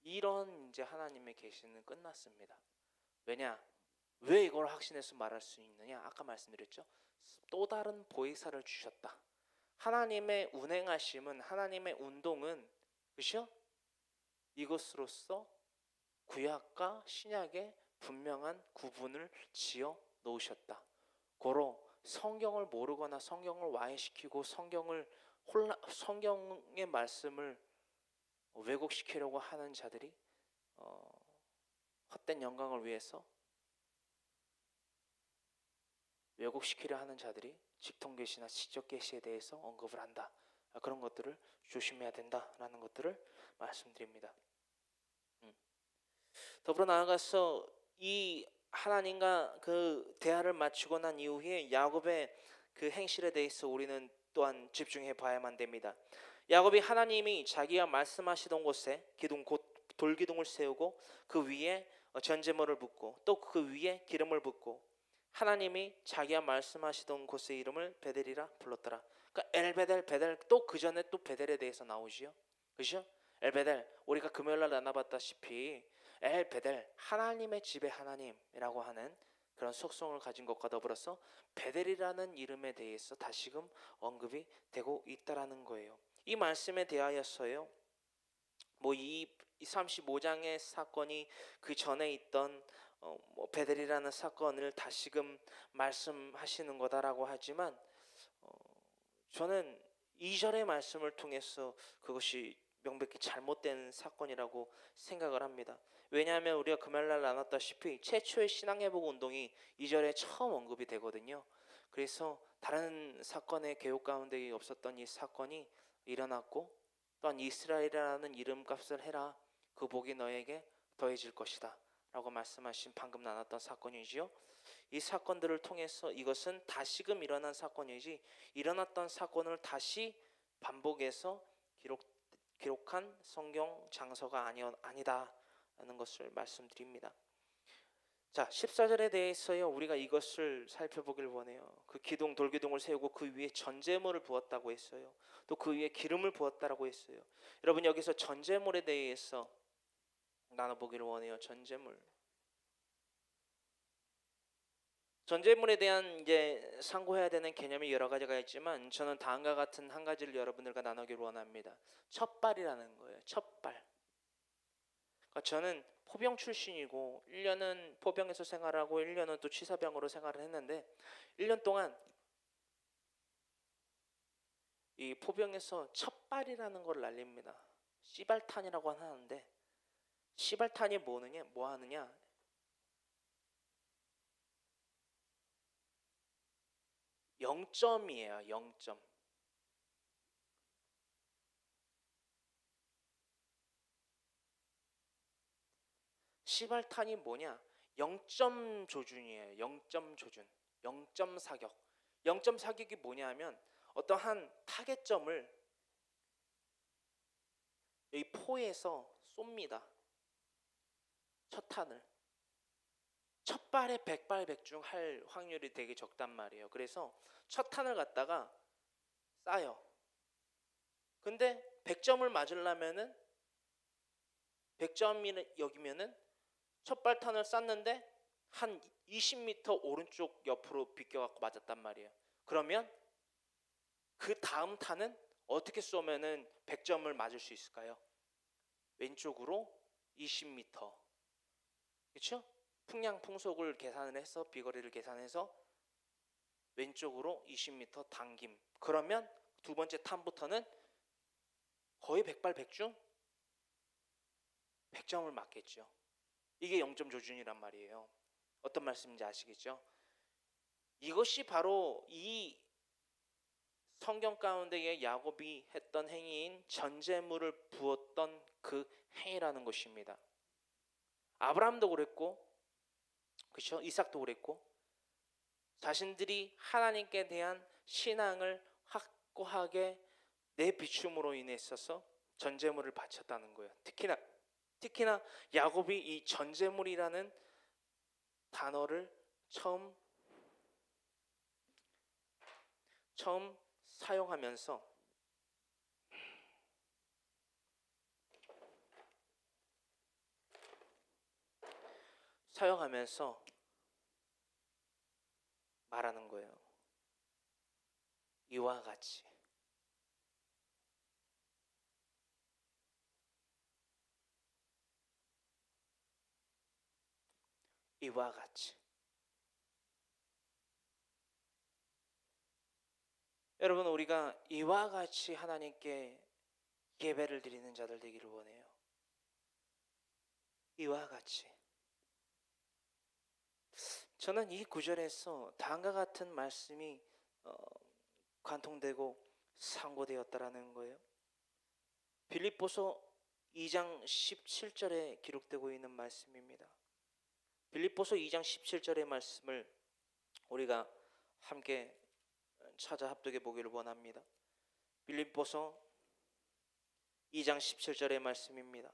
이런 이제 하나님의 계시는 끝났습니다. 왜냐? 왜 이걸 확신해서 말할 수 있느냐? 아까 말씀드렸죠. 또 다른 보혜사를 주셨다. 하나님의 운행하심은 하나님의 운동은 그렇죠? 이것으로서 구약과 신약의 분명한 구분을 지어 놓으셨다. 고로 성경을 모르거나 성경을 와해시키고 성경의 말씀을 왜곡시키려고 하는 자들이 헛된 영광을 위해서 왜곡시키려 하는 자들이 직통계시나 시적계시에 대해서 언급을 한다. 그런 것들을 조심해야 된다라는 것들을 말씀드립니다. 더불어 나아가서 이 하나님과 그 대화를 마치고 난 이후에 야곱의 그 행실에 대해서 우리는 또한 집중해 봐야만 됩니다. 야곱이 하나님이 자기가 말씀하시던 곳에 기둥 곧 돌기둥을 세우고 그 위에 전제물을 붓고 또 그 위에 기름을 붓고 하나님이 자기가 말씀하시던 곳의 이름을 베델이라 불렀더라. 그러니까 엘베델, 베델 또 그 전에 또 베델에 대해서 나오지요. 그죠? 엘베델 우리가 금요일날 나눠봤다시피 엘 베델, 하나님의 집의 하나님이라고 하는 그런 속성을 가진 것과 더불어서 베델이라는 이름에 대해서 다시금 언급이 되고 있다라는 거예요. 이 말씀에 대하여서요, 이 35장의 사건이 그 전에 있던 베델이라는 사건을 다시금 말씀하시는 거다라고 하지만, 저는 2절의 말씀을 통해서 그것이 명백히 잘못된 사건이라고 생각을 합니다. 왜냐하면 우리가 금요일날 나눴다시피 최초의 신앙회복 운동이 2절에 처음 언급이 되거든요. 그래서 다른 사건의 개요 가운데 없었던 이 사건이 일어났고, 또한 이스라엘이라는 이름값을 해라, 그 복이 너에게 더해질 것이다 라고 말씀하신 방금 나눴던 사건이지요. 이 사건들을 통해서 이것은 다시금 일어난 사건이지 일어났던 사건을 다시 반복해서 기록한 성경 장서가 아니다라는 것을 말씀드립니다. 자, 14절에 대해서요, 우리가 이것을 살펴보길 원해요. 그 기둥, 돌기둥을 세우고 그 위에 전제물을 부었다고 했어요. 또 그 위에 기름을 부었다라고 했어요. 여러분, 여기서 전제물에 대해서 나눠보기를 원해요. 전제물에 대한 이제 상고해야 되는 개념이 여러 가지가 있지만, 저는 다음과 같은 한 가지를 여러분들과 나누기를 원합니다. 첫발이라는 거예요. 첫발. 그러니까 저는 포병 출신이고 1년은 포병에서 생활하고 1년은 또 취사병으로 생활을 했는데, 1년 동안 이 포병에서 첫발이라는 걸 날립니다. 시발탄이라고 하는데, 시발탄이 뭐 하느냐? 0점이에요. 0점. 시발탄이 뭐냐? 0점 조준이에요. 0점 조준. 0점 사격. 0점 사격이 뭐냐면, 어떠한 타겟점을 이 포에서 쏩니다. 첫 탄을. 첫 발에 백발백중 할 확률이 되게 적단 말이에요. 그래서 첫 탄을 갖다가 쏴요. 근데 100점을 맞으려면은 100점이 여기면은 첫 발탄을 쐈는데 한 20m 오른쪽 옆으로 비껴갖고 맞았단 말이에요. 그러면 그 다음 탄은 어떻게 쏘면은 100점을 맞을 수 있을까요? 왼쪽으로 20m. 그렇죠? 풍량 풍속을 계산을 해서 비거리를 계산해서 왼쪽으로 20m 당김. 그러면 두 번째 탄부터는 거의 백발백중 100점을 맞겠죠. 이게 0점 조준이란 말이에요. 어떤 말씀인지 아시겠죠? 이것이 바로 이 성경 가운데에 야곱이 했던 행위인 전제물을 부었던 그 행위라는 것입니다. 아브라함도 그랬고, 그렇죠? 이삭도 그랬고, 자신들이 하나님께 대한 신앙을 확고하게 내 비춤으로 인해 있어서 전제물을 바쳤다는 거예요. 특히나 야곱이 이 전제물이라는 단어를 처음 사용하면서 말하는 거예요. 이와 같이. 이와 같이. 여러분, 우리가 이와 같이 하나님께 예배를 드리는 자들 되기를 원해요. 이와 같이. 저는 이 구절에서 다음과 같은 말씀이 관통되고 상고되었다라는 거예요. 빌립보서 2장 17절에 기록되고 있는 말씀입니다. 빌립보서 2장 17절의 말씀을 우리가 함께 찾아 합독해 보기를 원합니다. 빌립보서 2장 17절의 말씀입니다.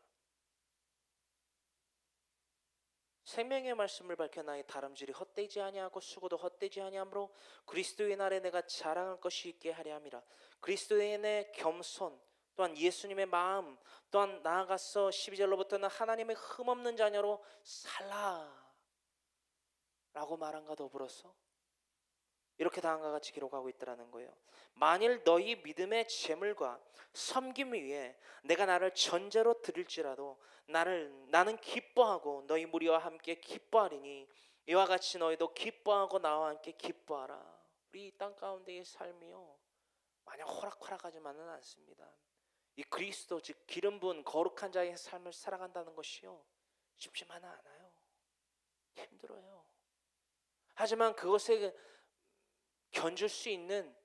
생명의 말씀을 밝혀나의 다름질이 헛되지 아니하고 수고도 헛되지 아니하므로 그리스도의 날에 내가 자랑할 것이 있게 하려 함이라. 그리스도의 내 겸손, 또한 예수님의 마음, 또한 나아가서 12절로부터는 하나님의 흠없는 자녀로 살라 라고 말한과 더불어서 이렇게 다음과 같이 기록하고 있더라는 거예요. 만일 너희 믿음의 재물과 섬김 위에 내가 나를 전제로 드릴지라도 나는 기뻐하고 너희 무리와 함께 기뻐하리니 이와 같이 너희도 기뻐하고 나와 함께 기뻐하라. 우리 이 땅 가운데의 삶이요 마냥 호락호락하지만은 않습니다. 이 그리스도 즉 기름 부은 거룩한 자의 삶을 살아간다는 것이요 쉽지만은 않아요. 힘들어요. 하지만 그것에 견줄 수 있는,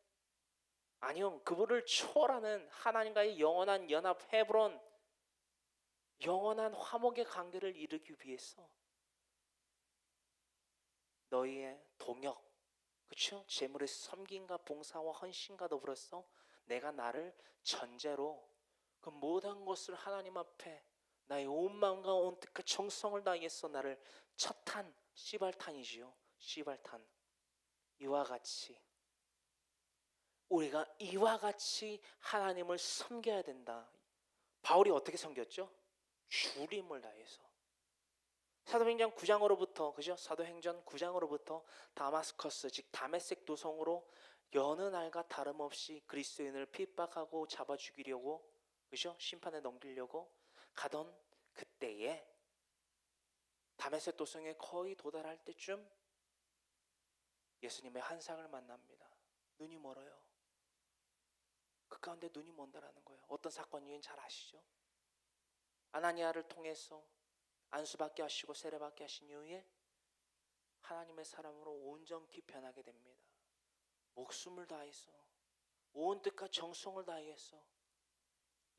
아니요, 그분을 초월하는 하나님과의 영원한 연합 헤브론, 영원한 화목의 관계를 이루기 위해서 너희의 동역, 그렇죠? 재물의 섬김과 봉사와 헌신과 더불어서 내가 나를 전제로 그 모든 것을 하나님 앞에 나의 온 마음과 온 뜻과 정성을 다해서 나를 첫탄 시발탄이지요. 시발탄. 이와 같이 우리가 이와 같이 하나님을 섬겨야 된다. 바울이 어떻게 섬겼죠? 주림을 다해서. 사도행전 9장으로부터, 그죠? 사도행전 9장으로부터 다마스커스 즉 다메섹 도성으로 여느 날과 다름없이 그리스도인을 핍박하고 잡아 죽이려고, 그죠? 심판에 넘기려고 가던 그때에 다메섹 도성에 거의 도달할 때쯤 예수님의 환상을 만납니다. 눈이 멀어요. 그 가운데 눈이 먼다라는 거예요. 어떤 사건인지 잘 아시죠? 아나니아를 통해서 안수받게 하시고 세례받게 하신 이후에 하나님의 사람으로 온전히 변하게 됩니다. 목숨을 다해서 온 뜻과 정성을 다해서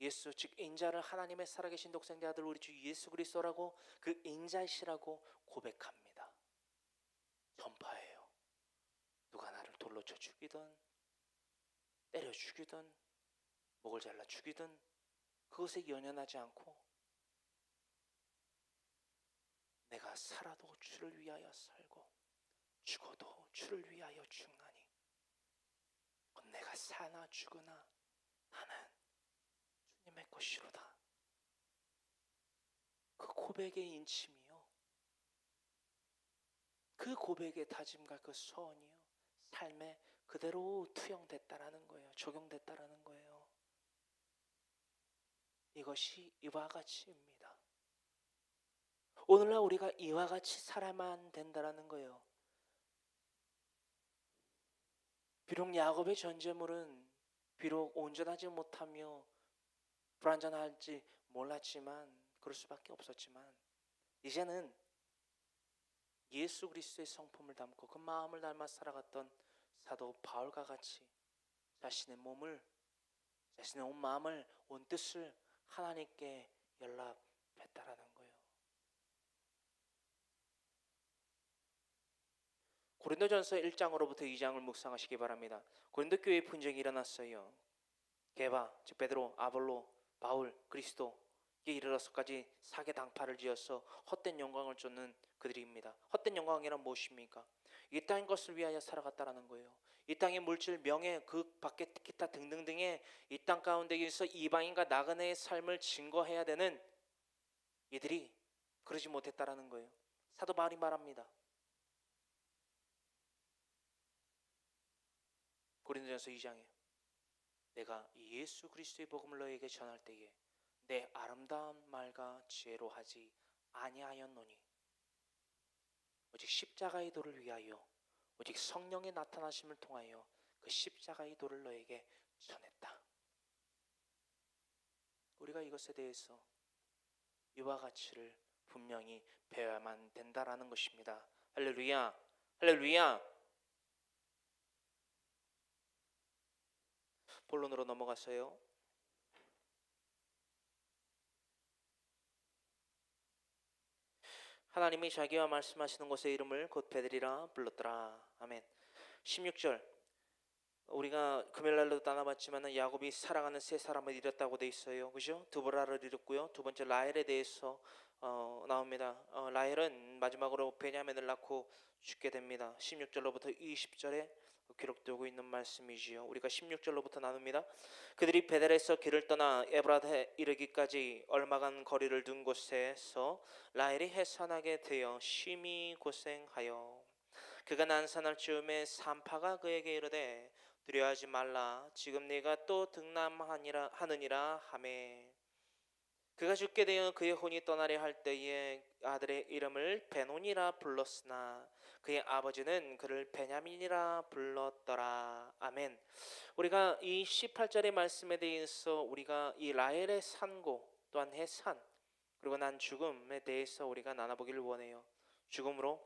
예수 즉 인자를 하나님의 살아계신 독생자 아들 우리 주 예수 그리스도라고 그 인자이시라고 고백합니다. 전파해요. 누가 나를 돌로 쳐 죽이든 때려 죽이든 목을 잘라 죽이든 그것에 연연하지 않고 내가 살아도 주를 위하여 살고 죽어도 주를 위하여 죽나니 내가 사나 죽으나 나는 주님의 것이로다. 그 고백의 인침이요, 그 고백의 다짐과 그 소원이요 삶에 그대로 투영됐다라는 거예요. 적용됐다라는 거예요. 이것이 이와 같이입니다. 오늘날 우리가 이와 같이 살아만 된다라는 거예요. 비록 야곱의 전제물은 비록 온전하지 못하며 불완전할지 몰랐지만 그럴 수밖에 없었지만 이제는 예수 그리스도의 성품을 담고 그 마음을 닮아 살아갔던 사도 바울과 같이 자신의 몸을, 자신의 온 마음을, 온 뜻을 하나님께 연락했다라는 거예요. 고린도전서 1장으로부터 2장을 묵상하시기 바랍니다. 고린도 교회에 분쟁이 일어났어요. 게바 즉 베드로, 아볼로, 바울, 그리스도에 이르러서까지 사개 당파를 지어서 헛된 영광을 쫓는 그들입니다. 헛된 영광이란 무엇입니까? 이 땅의 것을 위하여 살아갔다라는 거예요. 이 땅의 물질, 명예, 그 밖에 기타 등등등의 이 땅 가운데에서 이방인과 나그네의 삶을 증거해야 되는 이들이 그러지 못했다라는 거예요. 사도 바울이 말합니다. 고린도전서 2장에 내가 예수 그리스도의 복음을 너에게 전할 때에 내 아름다운 말과 지혜로 하지 아니하였노니 오직 십자가의 도를 위하여 오직 성령의 나타나심을 통하여 그 십자가의 도를 너에게 전했다. 우리가 이것에 대해서 이와 가치를 분명히 배워야만 된다라는 것입니다. 할렐루야, 할렐루야. 본론으로 넘어갔어요. 하나님이 자기와 말씀하시는 곳의 이름을 곧 베들이라 불렀더라. 아멘. 16절 우리가 금요일날도 나눠봤지만 야곱이 사랑하는 세 사람을 잃었다고 돼 있어요. 그죠? 드보라를 잃었고요. 두 번째 라헬에 대해서 나옵니다. 라헬은 마지막으로 베냐민을 낳고 죽게 됩니다. 16절로부터 20절에 기록되고 있는 말씀이지요. 우리가 16절로부터 나눕니다. 그들이 베델에서 길을 떠나 에브라드에 이르기까지 얼마간 거리를 둔 곳에서 라헬이 해산하게 되어 심히 고생하여 그가 난산할 즈음에 산파가 그에게 이르되 두려워하지 말라 지금 네가 또 등남하니라 하느니라 하매 그가 죽게 되어 그의 혼이 떠나려 할 때에 아들의 이름을 베논이라 불렀으나 그의 아버지는 그를 베냐민이라 불렀더라. 아멘. 우리가 이 18절의 말씀에 대해서 우리가 이 라헬의 산고 또한 해산 그리고 난 죽음에 대해서 우리가 나눠보기를 원해요. 죽음으로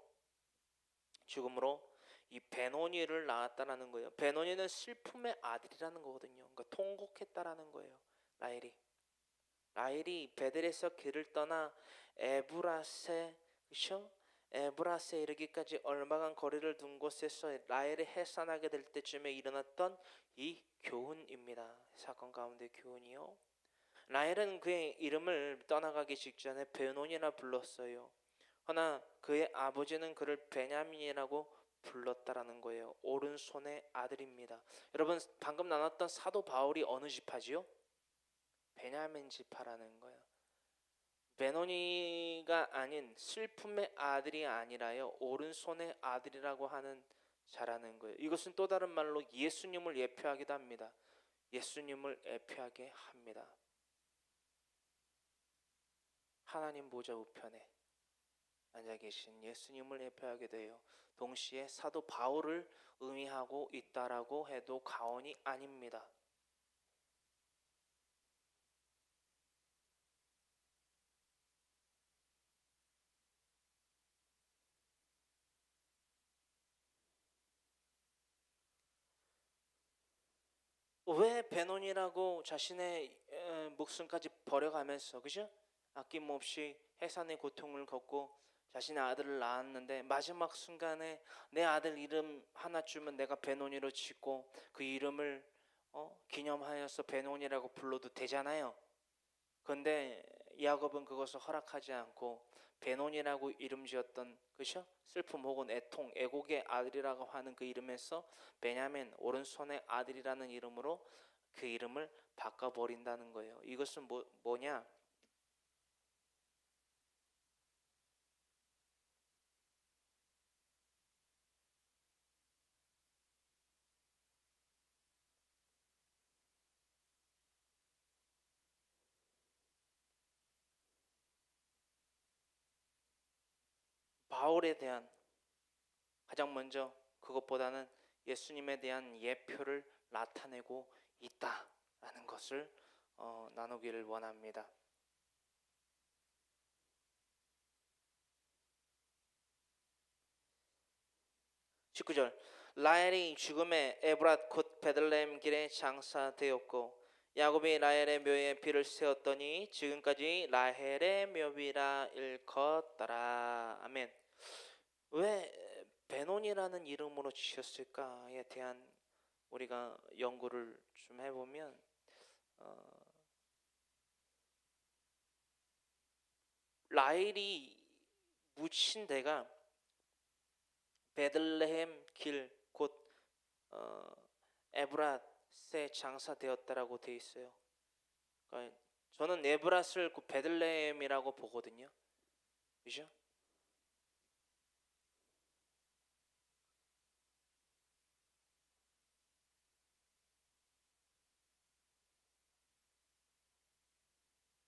이 베노니를 낳았다라는 거예요. 베노니는 슬픔의 아들이라는 거거든요. 그러니까 통곡했다라는 거예요. 라헬이 베델에서 길을 떠나 에브라스에 그렇죠? 에브라스에 이르기까지 얼마간 거리를 둔 곳에서 라헬이 해산하게 될 때쯤에 일어났던 이 교훈입니다. 사건 가운데 교훈이요. 라헬은 그의 이름을 떠나가기 직전에 베논이라 불렀어요. 허나 그의 아버지는 그를 베냐민이라고 불렀다라는 거예요. 오른손의 아들입니다. 여러분 방금 나눴던 사도 바울이 어느 지파지요? 베냐민 지파라는 거예요. 베노니가 아닌 슬픔의 아들이 아니라요 오른손의 아들이라고 하는 자라는 거예요. 이것은 또 다른 말로 예수님을 예표하기도 합니다. 예수님을 예표하게 합니다. 하나님 보좌 우편에 앉아 계신 예수님을 예표하게 돼요. 동시에 사도 바울을 의미하고 있다라고 해도 과언이 아닙니다. 왜 베논이라고 자신의 목숨까지 버려가면서 그죠? 아낌없이 해산의 고통을 겪고 자신의 아들을 낳았는데 마지막 순간에 내 아들 이름 하나 주면 내가 베논이로 짓고 그 이름을 기념하여서 베논이라고 불러도 되잖아요. 그런데 야곱은 그것을 허락하지 않고 베논이라고 이름 지었던 그죠? 슬픔 혹은 애통, 애곡의 아들이라고 하는 그 이름에서 베냐민 오른손의 아들이라는 이름으로 그 이름을 바꿔버린다는 거예요. 이것은 뭐냐? 바울에 대한 가장 먼저 그것보다는 예수님에 대한 예표를 나타내고 있다라는 것을 나누기를 원합니다. 19절 라헬이 죽음에 에브랏 곧 베들레헴 길에 장사되었고 야곱이 라헬의 묘에 비를 세웠더니 지금까지 라헬의 묘비라 일컫더라. 아멘. 왜 베논이라는 이름으로 지었을까에 대한 우리가 연구를 좀 해보면 라헬이 묻힌 데가 베들레헴 길 곧 에브랏에 장사되었다라고 돼 있어요. 그러니까 저는 에브랏을 그 베들레헴이라고 보거든요. 그죠?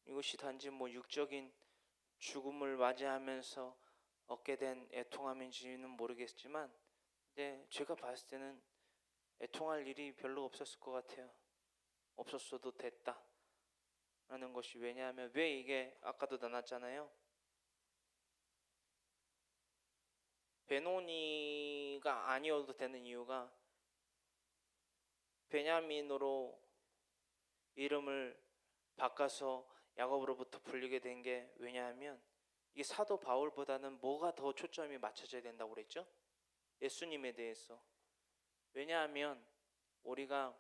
이것이 단지 뭐 육적인 죽음을 맞이하면서 얻게 된 애통함인지는 모르겠지만, 근데 제가 봤을 때는 애통할 일이 별로 없었을 것 같아요. 없었어도 됐다 라는 것이. 왜냐하면 왜 이게 아까도 나눴잖아요. 베노니가 아니어도 되는 이유가 베냐민으로 이름을 바꿔서 야곱으로부터 불리게 된 게 왜냐하면 이 사도 바울보다는 뭐가 더 초점이 맞춰져야 된다고 그랬죠? 예수님에 대해서. 왜냐하면 우리가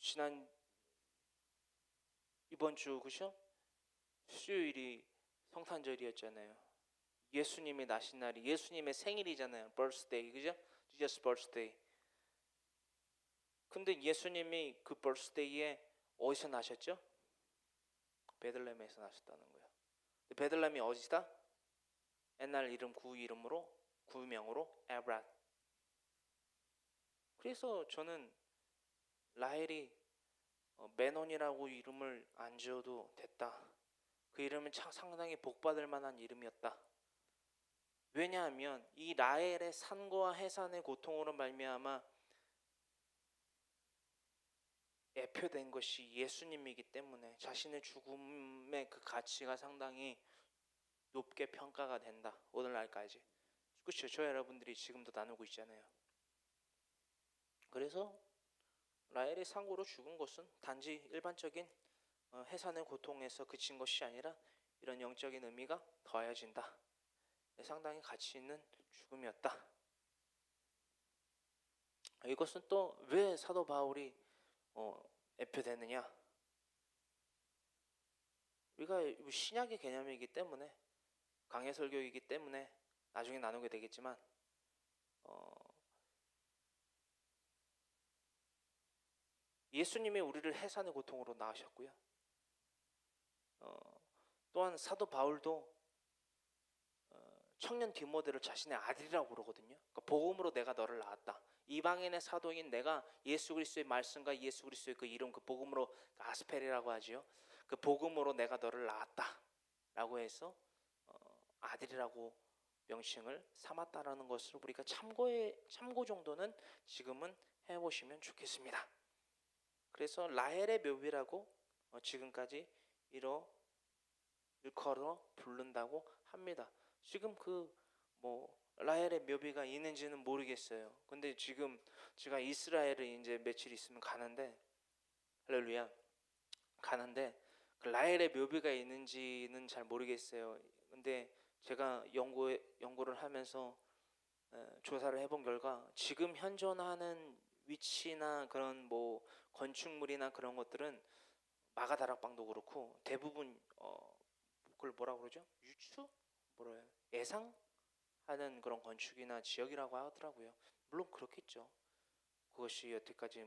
지난 이번 주 그죠? 수요일이 성탄절이었잖아요. 예수님이 나신 날이 예수님의 생일이잖아요. birthday 그죠? Jesus birthday. 근데 예수님이 그 birthday에 어디서 나셨죠? 베들레헴에서 나셨다는 거예요. 베들레헴이 어디다? 옛날 이름 구명으로 에브랏. 그래서 저는 라헬이 메논이라고 이름을 안 지어도 됐다. 그 이름은 상당히 복받을 만한 이름이었다. 왜냐하면 이 라헬의 산과 해산의 고통으로 말미암아 애표된 것이 예수님이기 때문에 자신의 죽음의 그 가치가 상당히 높게 평가가 된다. 오늘날까지. 그렇죠. 저 여러분들이 지금도 나누고 있잖아요. 그래서 라헬이 상고로 죽은 것은 단지 일반적인 해산의 고통에서 그친 것이 아니라 이런 영적인 의미가 더해진다. 상당히 가치 있는 죽음이었다. 이것은 또 왜 사도 바울이 애표되느냐? 우리가 신약의 개념이기 때문에 강해 설교이기 때문에 나중에 나누게 되겠지만 예수님이 우리를 해산의 고통으로 낳으셨고요. 또한 사도 바울도 청년 디모데를 자신의 아들이라고 그러거든요. 그러니까 복음으로 내가 너를 낳았다. 이방인의 사도인 내가 예수 그리스도의 말씀과 예수 그리스도의 그 이름, 그 복음으로 아스펠이라고 하지요. 그 복음으로 내가 너를 낳았다라고 해서 아들이라고 명칭을 삼았다라는 것을 우리가 참고 정도는 지금은 해보시면 좋겠습니다. 그래서 라헬의 묘비라고 지금까지 일컬어 부른다고 합니다. 지금 라헬의 묘비가 있는지는 모르겠어요. 근데 지금 제가 이스라엘을 이제 며칠 있으면 가는데, 할렐루야, 가는데 그 라헬의 묘비가 있는지는 잘 모르겠어요. 근데 제가 연구를 하면서 조사를 해본 결과 지금 현존하는 위치나 그런 건축물이나 그런 것들은 마가다락방도 그렇고 대부분 그걸 뭐라 그러죠? 예상하는 그런 건축이나 지역이라고 하더라고요. 물론 그렇겠죠. 그것이 여태까지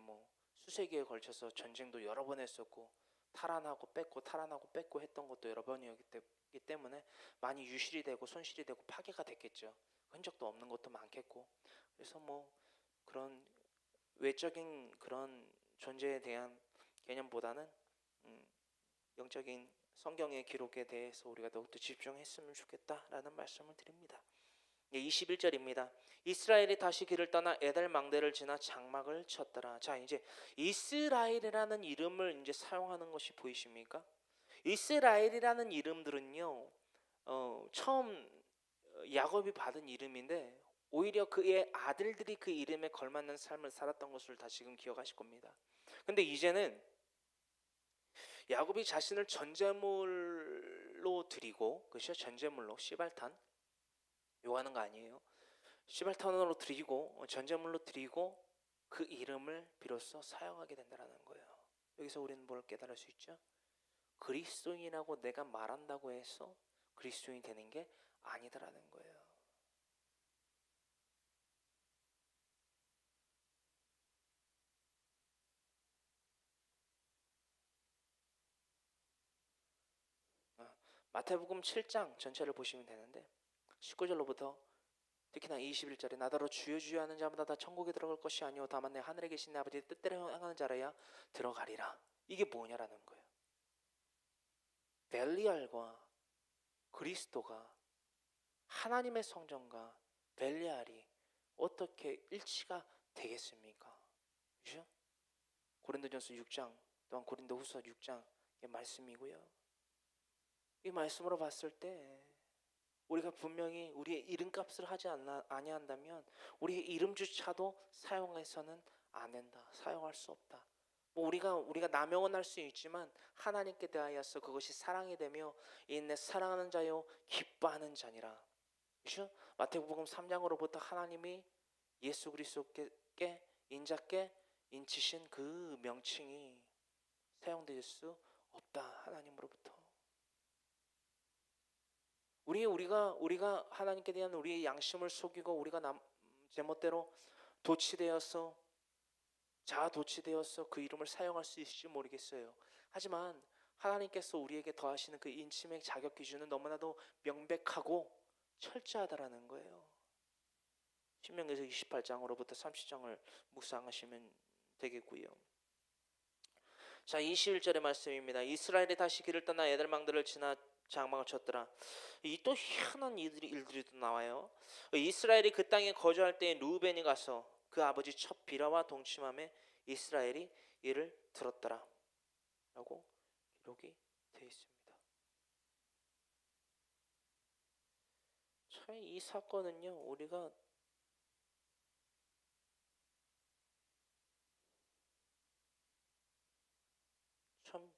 수세기에 걸쳐서 전쟁도 여러 번 했었고 탈환하고 뺏고 했던 것도 여러 번이었기 때문에 많이 유실이 되고 손실이 되고 파괴가 됐겠죠. 흔적도 없는 것도 많겠고. 그래서 그런 외적인 그런 존재에 대한 개념보다는 영적인 성경의 기록에 대해서 우리가 더욱더 집중했으면 좋겠다라는 말씀을 드립니다. 21절입니다. 이스라엘이 다시 길을 떠나 에델 망대를 지나 장막을 쳤더라. 자, 이제 이스라엘이라는 이름을 이제 사용하는 것이 보이십니까? 이스라엘이라는 이름들은요, 처음 야곱이 받은 이름인데 오히려 그의 아들들이 그 이름에 걸맞는 삶을 살았던 것을 다 지금 기억하실 겁니다. 근데 이제는 야곱이 자신을 전제물로 드리고, 그렇죠? 전제물로 시발탄 요하는 거 아니에요. 시발탄으로 드리고 전제물로 드리고 그 이름을 비로소 사용하게 된다는 거예요. 여기서 우리는 뭘 깨달을 수 있죠? 그리스도인이라고 내가 말한다고 해서 그리스도인이 되는 게 아니다라는 거예요. 마태복음 7장 전체를 보시면 되는데 19절로부터 특히나 21절에 나더러 주여 주여 하는 자마다 다 천국에 들어갈 것이 아니오 다만 내 하늘에 계신 내 아버지의 뜻대로 행하는 자라야 들어가리라. 이게 뭐냐라는 거예요. 벨리알과 그리스도가 하나님의 성전과 벨리알이 어떻게 일치가 되겠습니까? 그죠? 고린도전서 6장 또한 고린도후서 6장의 말씀이고요. 이 말씀으로 봤을 때 우리가 분명히 우리의 이름값을 하지 아니한다면 우리의 이름조차도 사용해서는 안 된다. 사용할 수 없다. 우리가 남용은 할 수 있지만 하나님께 대하여서 그것이 사랑이 되며 인내 사랑하는 자요 기뻐하는 자니라. 그렇죠? 마태복음 3장으로부터 하나님이 예수 그리스도께 인자께 인치신 그 명칭이 사용될 수 없다. 하나님으로부터. 우리가 하나님께 대한 우리의 양심을 속이고 우리가 제멋대로 도취되어서 자아도취되어서 그 이름을 사용할 수 있을지 모르겠어요. 하지만 하나님께서 우리에게 더하시는 그 인침의 자격 기준은 너무나도 명백하고 철저하다라는 거예요. 신명기에서 28장으로부터 30장을 묵상하시면 되겠고요. 자, 21절의 말씀입니다. 이스라엘이 다시 길을 떠나 에델망들을 지나 장막을 쳤더라. 이 또 희한한 일들이 또 나와요. 이스라엘이 그 땅에 거주할 때에 루벤이 가서 그 아버지 첫 비라와 동침함에 이스라엘이 이를 들었더라 라고 기록이 되어 있습니다. 참 이 사건은요, 우리가 참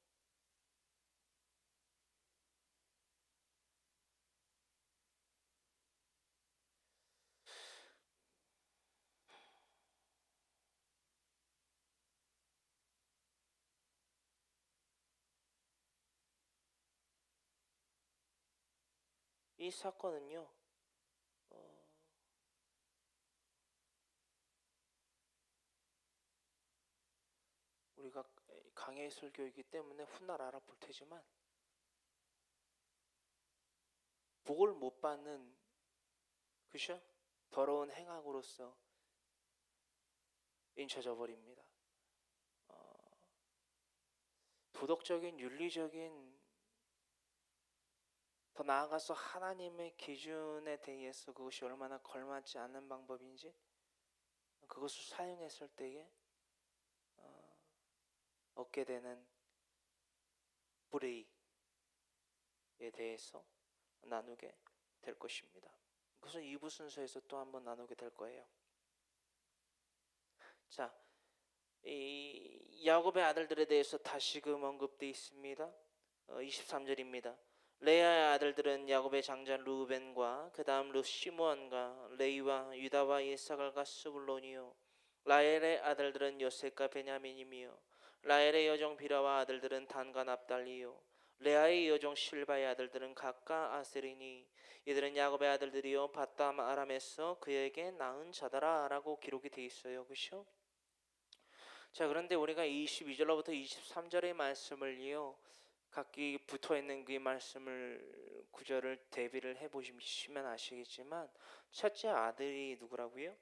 이 사건은요, 어, 우리가 강의 설교이기 때문에 훗날 알아볼 테지만 복을 못 받는, 그죠? 더러운 행악으로서 인쳐져 버립니다. 도덕적인, 윤리적인, 더 나아가서 하나님의 기준에 대해서 그것이 얼마나 걸맞지 않는 방법인지 그것을 사용했을 때에 얻게 되는 불의에 대해서 나누게 될 것입니다. 그래서 2부 순서에서 또 한번 나누게 될 거예요. 자, 이 야곱의 아들들에 대해서 다시금 언급되어 있습니다. 23절입니다. 레아의 아들들은 야곱의 장자 루벤과 그 다음 시므온과 레이와 유다와 이사갈과 스불론이요. 라헬의 아들들은 요셉과 베냐민이며 라헬의 여종 비라와 아들들은 단과 납달리요. 레아의 여종 실바의 아들들은 각각 아세리니 이들은 야곱의 아들들이요 바담 아람에서 그에게 낳은 자다라 라고 기록이 되어 있어요. 그렇죠? 자, 그런데 우리가 22절로부터 23절의 말씀을요, 각기 붙어있는 그 말씀을 구절을 대비를 해보시면 아시겠지만 첫째 아들이 누구라고요?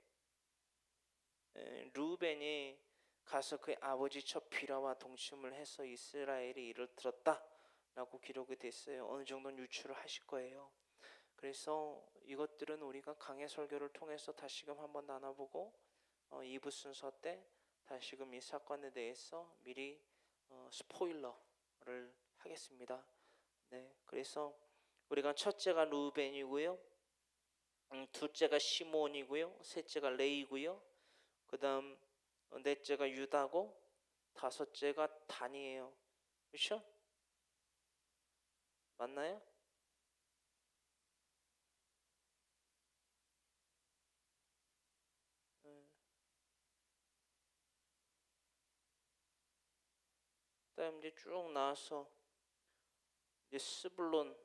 루벤이 가서 그 아버지 첫 비라와 동침을 해서 이스라엘이 이를 들었다 라고 기록이 됐어요. 어느 정도는 유추를 하실 거예요. 그래서 이것들은 우리가 강해 설교를 통해서 다시금 한번 나눠보고 2부 순서 때 다시금 이 사건에 대해서 미리 스포일러를 하겠습니다. 네, 그래서 우리가 첫째가 루벤이고요, 둘째가 시몬이고요, 셋째가 레이고요, 그 다음 넷째가 유다고 다섯째가 단이에요. 그렇죠? 맞나요? 그다음 이제 쭉 나와서 이제 스불론,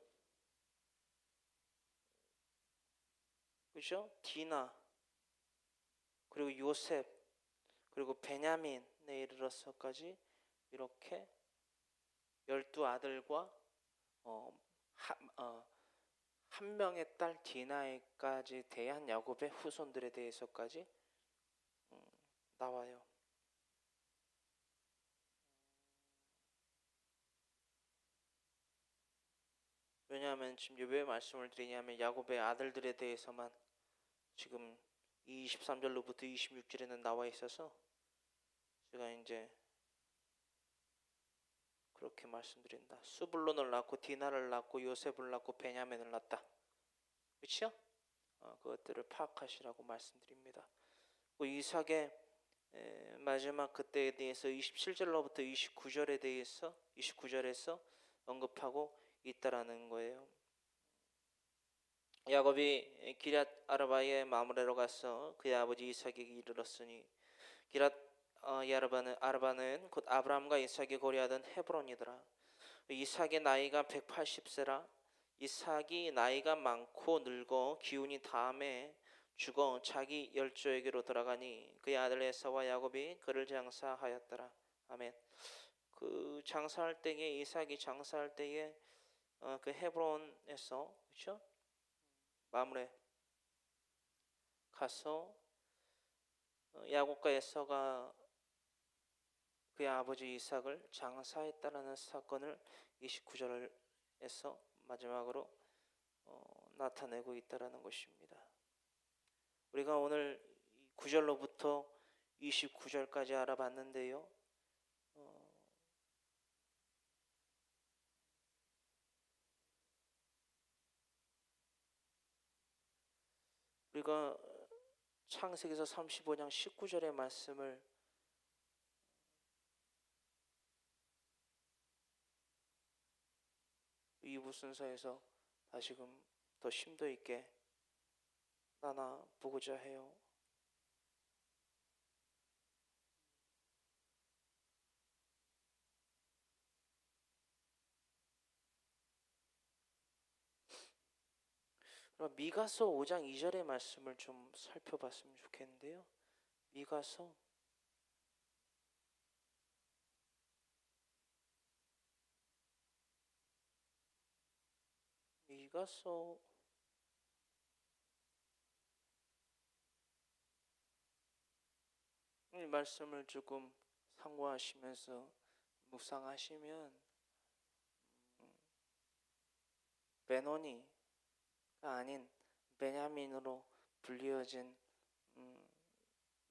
그죠? 디나, 그리고 요셉, 그리고 베냐민에 이르러서까지 이렇게 12아들과 한 명의 딸 디나에까지 대한 야곱의 후손들에 대해서까지 나와요. 왜냐하면 지금 왜 말씀을 드리냐면 야곱의 아들들에 대해서만 지금 23절로부터 26절에는 나와 있어서 제가 이제 그렇게 말씀드린다. 수불론을 낳고 디나를 낳고 요셉을 낳고 베냐민을 낳았다. 그렇죠? 그것들을 파악하시라고 말씀드립니다. 이삭의 마지막 그때에 대해서 27절로부터 29절에 대해서 29절에서 언급하고 있다라는 거예요. 야곱이 기럇 아르바에 마므레로 가서 그의 아버지 이삭에게 이르렀으니 기럇 아르바는 곧 아브라함과 이삭이 거류하던 헤브론이더라. 이삭의 나이가 180세라. 이삭이 나이가 많고 늙어 기운이 다함에 죽어 자기 열조에게로 돌아가니 그의 아들 에사와 야곱이 그를 장사하였더라. 아멘. 그 장사할 때에 이삭이 장사할 때에 그 헤브론에서 그렇죠? 마므레 가서 야곱과 에서가 그의 아버지 이삭을 장사했다라는 사건을 29절에서 마지막으로 나타내고 있다라는 것입니다. 우리가 오늘 9절로부터 29절까지 알아봤는데요. 우리가 창세기서 35장 19절의 말씀을 이부 순서에서 다시금 더 심도 있게 나눠 보고자 해요. 그럼 미가서 5장 2절의 말씀을 좀 살펴봤으면 좋겠는데요. 미가서 1 말씀을 조금 상고하시면서 묵상하시면 베노니가 아닌 베냐민으로 불리어진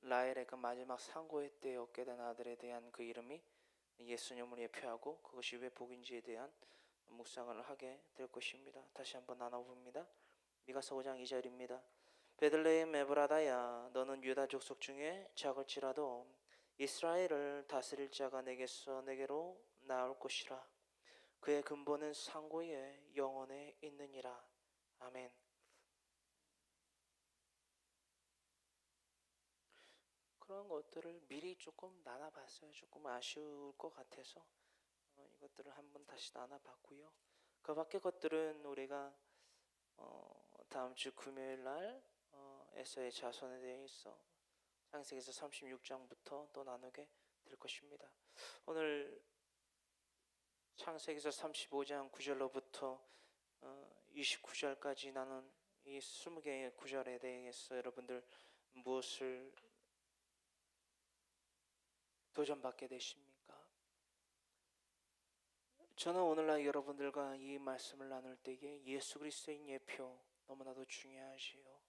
라헬의 그 마지막 상고의 때에 얻게 된 아들에 대한 그 이름이 예수님을 예표하고 그것이 왜 복인지에 대한 묵상을 하게 될 것입니다. 다시 한번 나눠봅니다. 미가서 5장 2절입니다. 베들레헴 에브라다야, 너는 유다 족속 중에 작을지라도 이스라엘을 다스릴 자가 내게로 나올 것이라. 그의 근본은 상고의 영원에 있느니라. 아멘. 그런 것들을 미리 조금 나눠봤어요. 조금 아쉬울 것 같아서 이것들을 한번 다시 나눠봤고요. 그 밖의 것들은 우리가 다음 주 금요일 날 에서의 자손에 대해서 창세기서 36장부터 또 나누게 될 것입니다. 오늘 창세기서 35장 9절로부터 29절까지 나눈 이 20개의 구절에 대해서 여러분들 무엇을 도전받게 되십니까? 저는 오늘날 여러분들과 이 말씀을 나눌 때에 예수 그리스도인 예표 너무나도 중요하지요.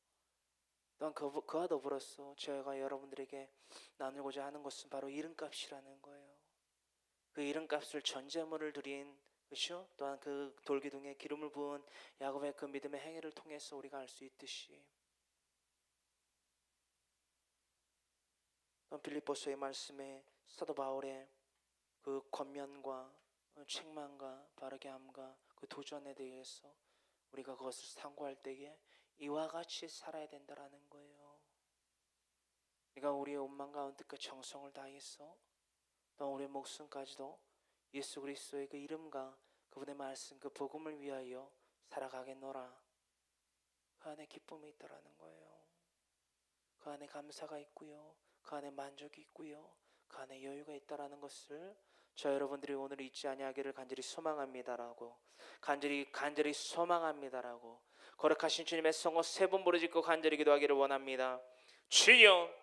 또한 그와 더불어서 제가 여러분들에게 나누고자 하는 것은 바로 이름값이라는 거예요. 그 이름값을 전제물을 드린 그렇죠? 또한 그 돌기둥에 기름을 부은 야곱의 그 믿음의 행위를 통해서 우리가 알 수 있듯이 또 빌립보서의 말씀에 사도 바울의 그 권면과 책망과 바르게 함과 그 도전에 대해서 우리가 그것을 상고할 때에 이와 같이 살아야 된다라는 거예요. 네가 우리의 온 마음과 온 뜻과 정성을 다해서 또 우리의 목숨까지도 예수 그리스도의 그 이름과 그분의 말씀 그 복음을 위하여 살아가겠노라. 그 안에 기쁨이 있다라는 거예요. 그 안에 감사가 있고요. 그 안에 만족이 있고요. 그 안에 여유가 있다라는 것을 저 여러분들이 오늘 잊지 아니하기를 간절히 소망합니다라고 간절히 소망합니다라고 거룩하신 주님의 성호 3번 부르짖고 간절히 기도하기를 원합니다. 주여